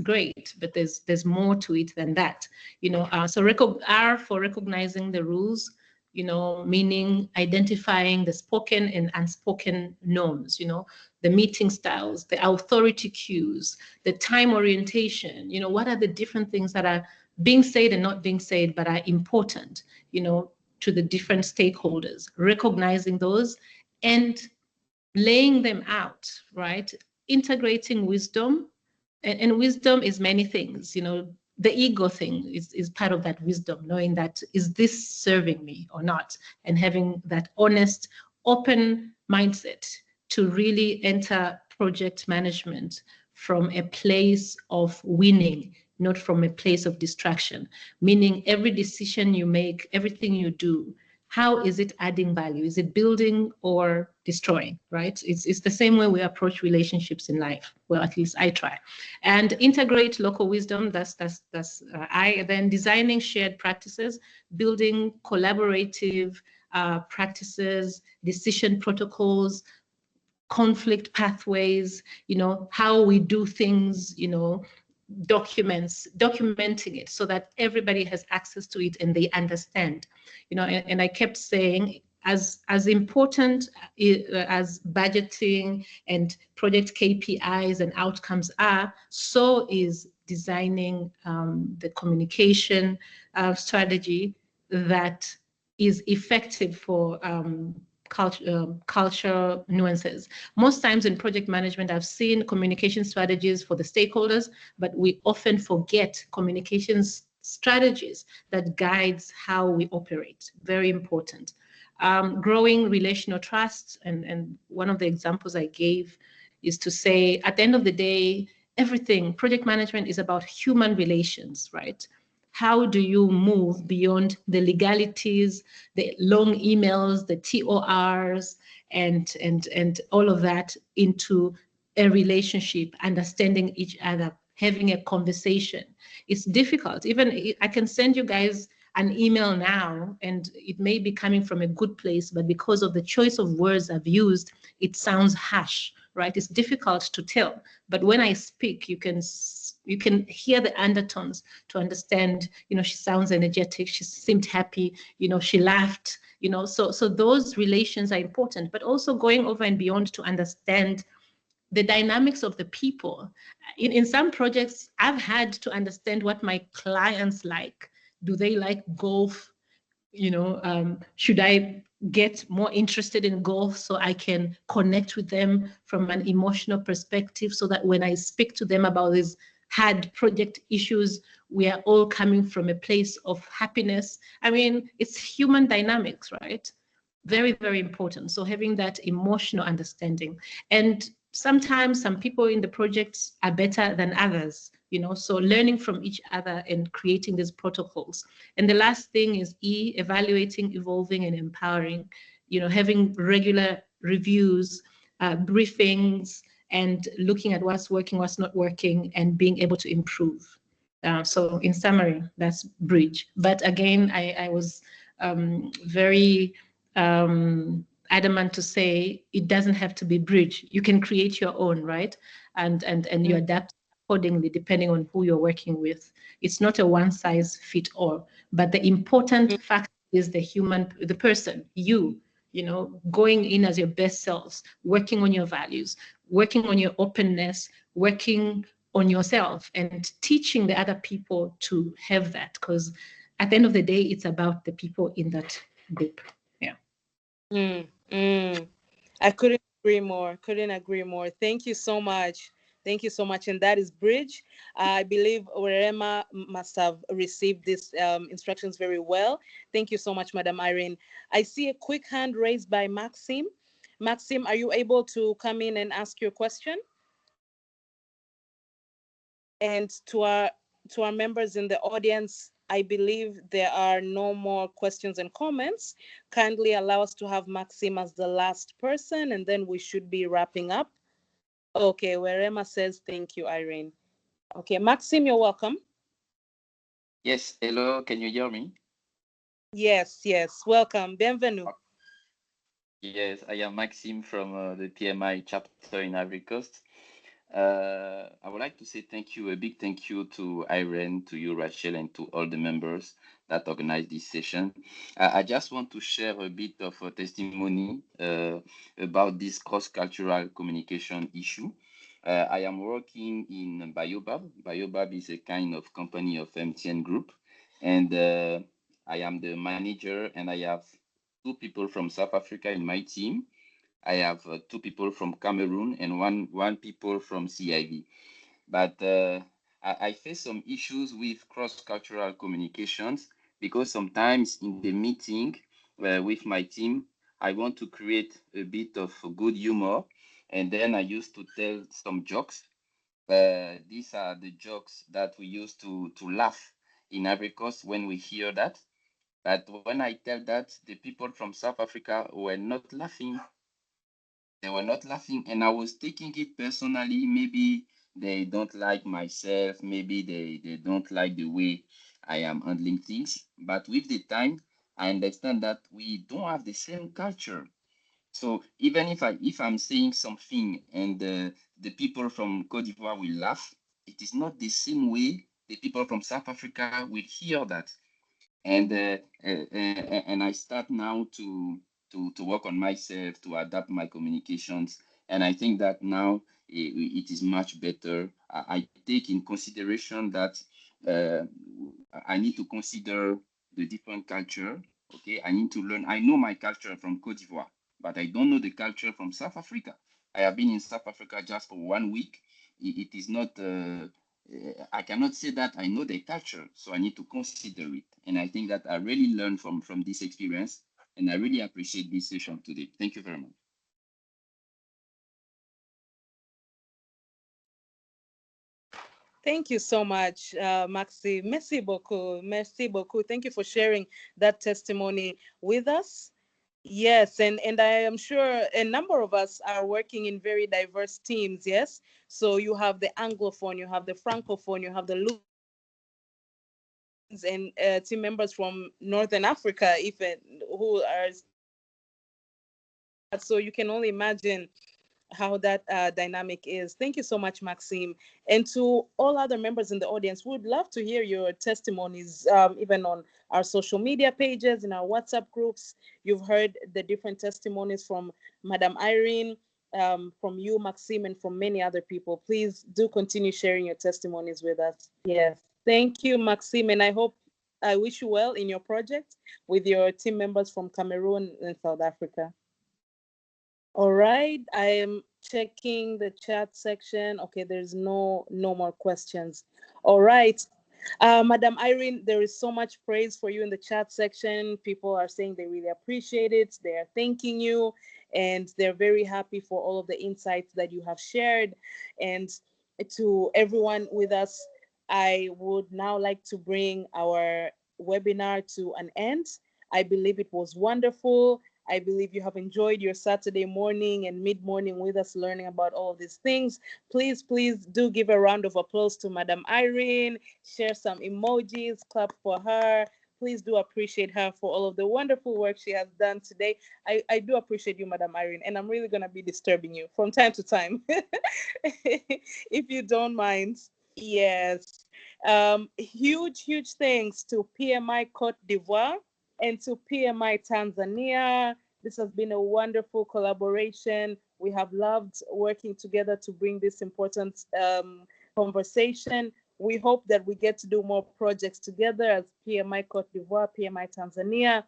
great, but there's more to it than that, you know. So R for recognizing the rules, you know, meaning identifying the spoken and unspoken norms, you know, the meeting styles, the authority cues, the time orientation, you know, what are the different things that are being said and not being said, but are important, you know, to the different stakeholders, recognizing those and laying them out, right? Integrating wisdom, and wisdom is many things, you know. The ego thing is part of that wisdom, knowing that, is this serving me or not? And having that honest, open mindset to really enter project management from a place of winning, not from a place of distraction. Meaning every decision you make, everything you do, how is it adding value? Is it building or destroying, right? It's the same way we approach relationships in life. Well, at least I try. And integrate local wisdom, that's I. Then designing shared practices, building collaborative practices, decision protocols, conflict pathways, how we do things, documenting it so that everybody has access to it and they understand, and I kept saying, as important as budgeting and project KPIs and outcomes are, so is designing the communication strategy that is effective for culture nuances. Most times in project management, I've seen communication strategies for the stakeholders, but we often forget communications strategies that guides how we operate. Very important. Growing relational trust, and one of the examples I gave is to say, at the end of the day, everything, project management is about human relations, right? How do you move beyond the legalities, the long emails, the TORs, and all of that into a relationship, understanding each other, having a conversation? It's difficult. Even I can send you guys an email now, and it may be coming from a good place, but because of the choice of words I've used, it sounds harsh, right? It's difficult to tell. But when I speak, you can hear the undertones to understand, she sounds energetic, she seemed happy, she laughed, so those relations are important, but also going over and beyond to understand the dynamics of the people. In some projects, I've had to understand what my clients like. Do they like golf? Should I get more interested in golf so I can connect with them from an emotional perspective, so that when I speak to them about these hard project issues, we are all coming from a place of happiness? I mean, it's human dynamics, right? Very, very important. So having that emotional understanding. And sometimes some people in the projects are better than others, so learning from each other and creating these protocols. And the last thing is evaluating, evolving, and empowering, having regular reviews, briefings, and looking at what's working, what's not working, and being able to improve. So in summary, that's bridge. But again, I was very adamant to say it doesn't have to be bridge. You can create your own, right? And you adapt accordingly depending on who you're working with. It's not a one size fit all, but the important fact is the person, going in as your best selves, working on your values, working on your openness, working on yourself, and teaching the other people to have that, because at the end of the day, it's about the people in that group. I couldn't agree more. Thank you so much. And that is bridge. I believe Werema must have received these instructions very well. Thank you so much, Madam Irene. I see a quick hand raised by Maxim. Maxim, are you able to come in and ask your question? And to our members in the audience, I believe there are no more questions and comments. Kindly allow us to have Maxim as the last person, and then we should be wrapping up. Okay, Werema says thank you, Irene. Okay, Maxim, you're welcome. Yes, hello, can you hear me? Yes, welcome. Bienvenue. Yes, I am Maxim from the PMI chapter in Ivory Coast. I would like to say a big thank you to Irene, to you, Rachel, and to all the members that organized this session. I just want to share a bit of a testimony about this cross-cultural communication issue. I am working in Baobab. Baobab is a kind of company of MTN Group, and I am the manager, and I have 2 people from South Africa in my team. I have 2 people from Cameroon and one people from CIV. But I face some issues with cross-cultural communications, because sometimes in the meeting with my team, I want to create a bit of good humor, and then I used to tell some jokes. These are the jokes that we used to laugh in Ivory Coast when we hear that. But when I tell that, the people from South Africa were not laughing. They were not laughing, and I was taking it personally. Maybe they don't like myself. Maybe they don't like the way I am handling things. But with the time, I understand that we don't have the same culture. So even if I'm saying something and the people from Côte d'Ivoire will laugh, it is not the same way the people from South Africa will hear that. And I start now to work on myself, to adapt my communications, and I think that now it is much better. I take in consideration that uh, I need to consider the different culture. Okay, I need to learn. I know my culture from Côte d'Ivoire, but I don't know the culture from South Africa. I have been in South Africa just for 1 week. It is not. I cannot say that I know the culture, so I need to consider it. And I think that I really learned from this experience, and I really appreciate this session today. Thank you very much. Thank you so much, Maxi. Merci beaucoup. Merci beaucoup. Thank you for sharing that testimony with us. Yes, and I am sure a number of us are working in very diverse teams. Yes, so you have the Anglophone, you have the Francophone, you have the and team members from Northern Africa, even who are. So you can only imagine how that dynamic is. Thank you so much, Maxime. And to all other members in the audience, we would love to hear your testimonies, even on our social media pages, in our WhatsApp groups. You've heard the different testimonies from Madam Irene, from you, Maxime, and from many other people. Please do continue sharing your testimonies with us. Yes. Thank you, Maxime. And I wish you well in your project with your team members from Cameroon and South Africa. All right, I am checking the chat section. Okay, there's no more questions. All right, Madam Irene, there is so much praise for you in the chat section. People are saying they really appreciate it. They are thanking you, and they're very happy for all of the insights that you have shared. And to everyone with us, I would now like to bring our webinar to an end. I believe it was wonderful. I believe you have enjoyed your Saturday morning and mid-morning with us learning about all of these things. Please do give a round of applause to Madam Irene. Share some emojis, clap for her. Please do appreciate her for all of the wonderful work she has done today. I do appreciate you, Madam Irene, and I'm really going to be disturbing you from time to time, if you don't mind. Yes. Huge thanks to PMI Côte d'Ivoire and to PMI Tanzania. This has been a wonderful collaboration. We have loved working together to bring this important conversation. We hope that we get to do more projects together as PMI Côte d'Ivoire, PMI Tanzania.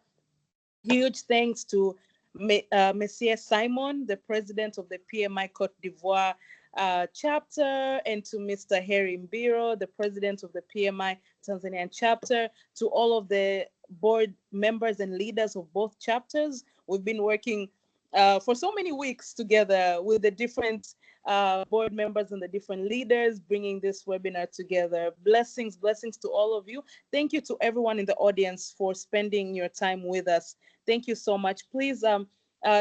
Huge thanks to Monsieur Simon, the president of the PMI Côte d'Ivoire chapter, and to Mr. Harry Mbiro, the president of the PMI Tanzanian chapter, to all of the board members and leaders of both chapters. We've been working for so many weeks together with the different board members and the different leaders, bringing this webinar together. Blessings to all of you. Thank you to everyone in the audience for spending your time with us. Thank you so much. Please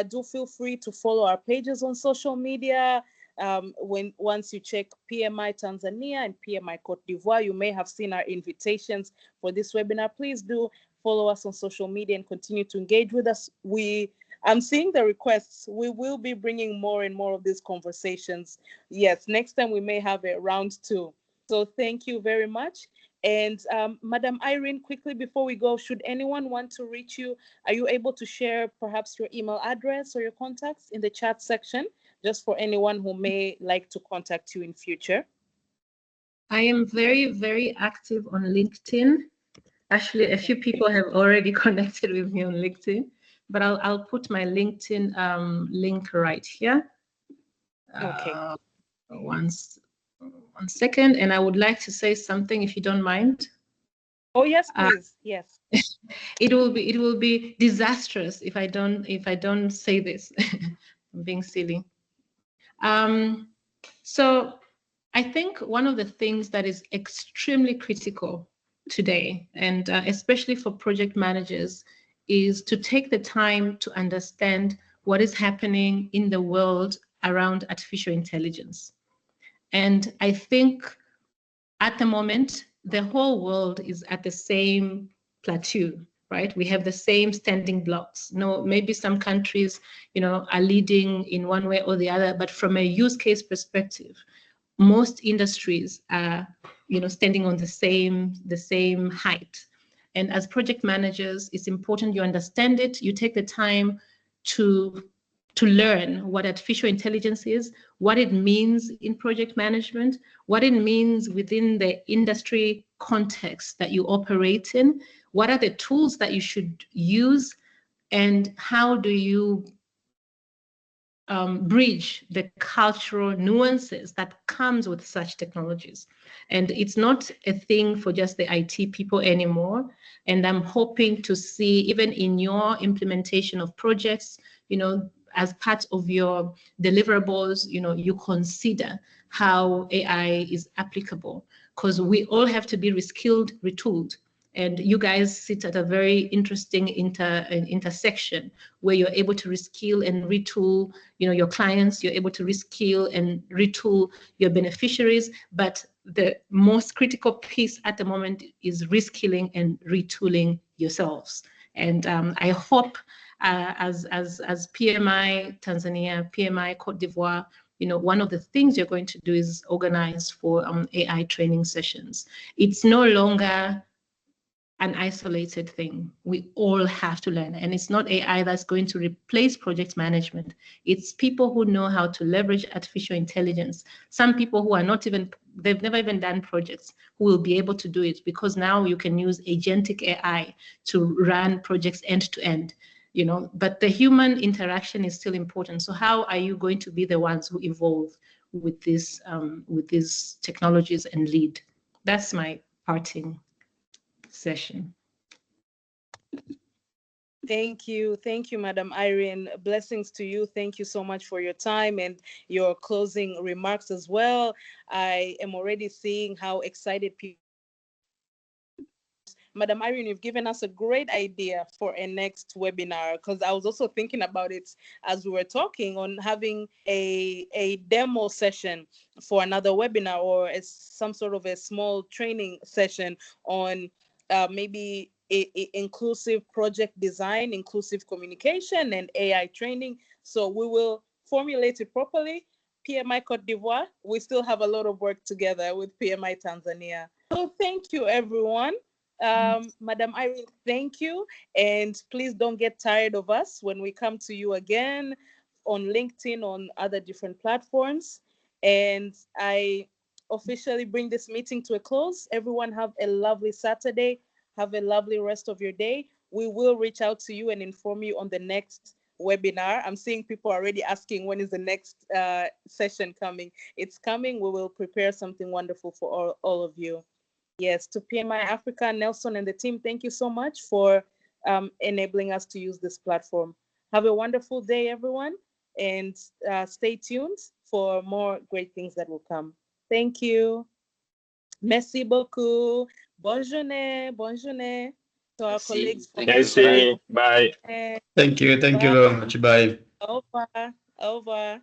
do feel free to follow our pages on social media. Once you check PMI Tanzania and PMI Côte d'Ivoire, you may have seen our invitations for this webinar. Please do follow us on social media and continue to engage with us. I'm seeing the requests. We will be bringing more and more of these conversations. Yes, next time we may have a round 2. So thank you very much. And Madam Irene, quickly before we go, should anyone want to reach you, are you able to share perhaps your email address or your contacts in the chat section, just for anyone who may like to contact you in future? I am very active on LinkedIn. Actually, a few people have already connected with me on LinkedIn, but I'll put my LinkedIn link right here. Okay. One second, and I would like to say something, if you don't mind. Oh yes, please. Yes. It will be disastrous if I don't say this. I'm being silly. So I think one of the things that is extremely critical today, and especially for project managers, is to take the time to understand what is happening in the world around artificial intelligence. And I think at the moment, the whole world is at the same plateau, right? We have the same standing blocks. No, maybe some countries, are leading in one way or the other, but from a use case perspective, most industries are, standing on the same height. And as project managers, it's important you understand it. You take the time to learn what artificial intelligence is, what it means in project management, what it means within the industry context that you operate in, what are the tools that you should use, and how do you bridge the cultural nuances that comes with such technologies. And it's not a thing for just the IT people anymore. And I'm hoping to see, even in your implementation of projects, as part of your deliverables, you consider how AI is applicable, because we all have to be reskilled, retooled. And you guys sit at a very interesting intersection where you're able to reskill and retool, your clients. You're able to reskill and retool your beneficiaries. But the most critical piece at the moment is reskilling and retooling yourselves. And I hope as PMI Tanzania, PMI Côte d'Ivoire, one of the things you're going to do is organize for AI training sessions. It's no longer an isolated thing. We all have to learn. And it's not AI that's going to replace project management. It's people who know how to leverage artificial intelligence. Some people who are not even, they've never even done projects, who will be able to do it, because now you can use agentic AI to run projects end to end. But the human interaction is still important. So how are you going to be the ones who evolve with these technologies and lead? That's my parting session. Thank you, Madam Irene. Blessings to you. Thank you so much for your time and your closing remarks as well. I am already seeing how excited people. Madam Irene, you've given us a great idea for a next webinar, because I was also thinking about it as we were talking, on having a demo session for another webinar, or some sort of a small training session on maybe inclusive project design, inclusive communication, and AI training. So we will formulate it properly. PMI Côte d'Ivoire, we still have a lot of work together with PMI Tanzania. So thank you, everyone. Madam Irene, thank you. And please don't get tired of us when we come to you again on LinkedIn, on other different platforms. And I officially bring this meeting to a close. Everyone have a lovely Saturday. Have a lovely rest of your day. We will reach out to you and inform you on the next webinar. I'm seeing people already asking, when is the next session coming? It's coming. We will prepare something wonderful for all of you. Yes, to PMI Africa, Nelson and the team, thank you so much for enabling us to use this platform. Have a wonderful day, everyone, and stay tuned for more great things that will come. Thank you. Merci beaucoup. Bonne journée. Bonne journée to our colleagues. Merci. Bye. Thank you very much. Bye. Au revoir. Au revoir.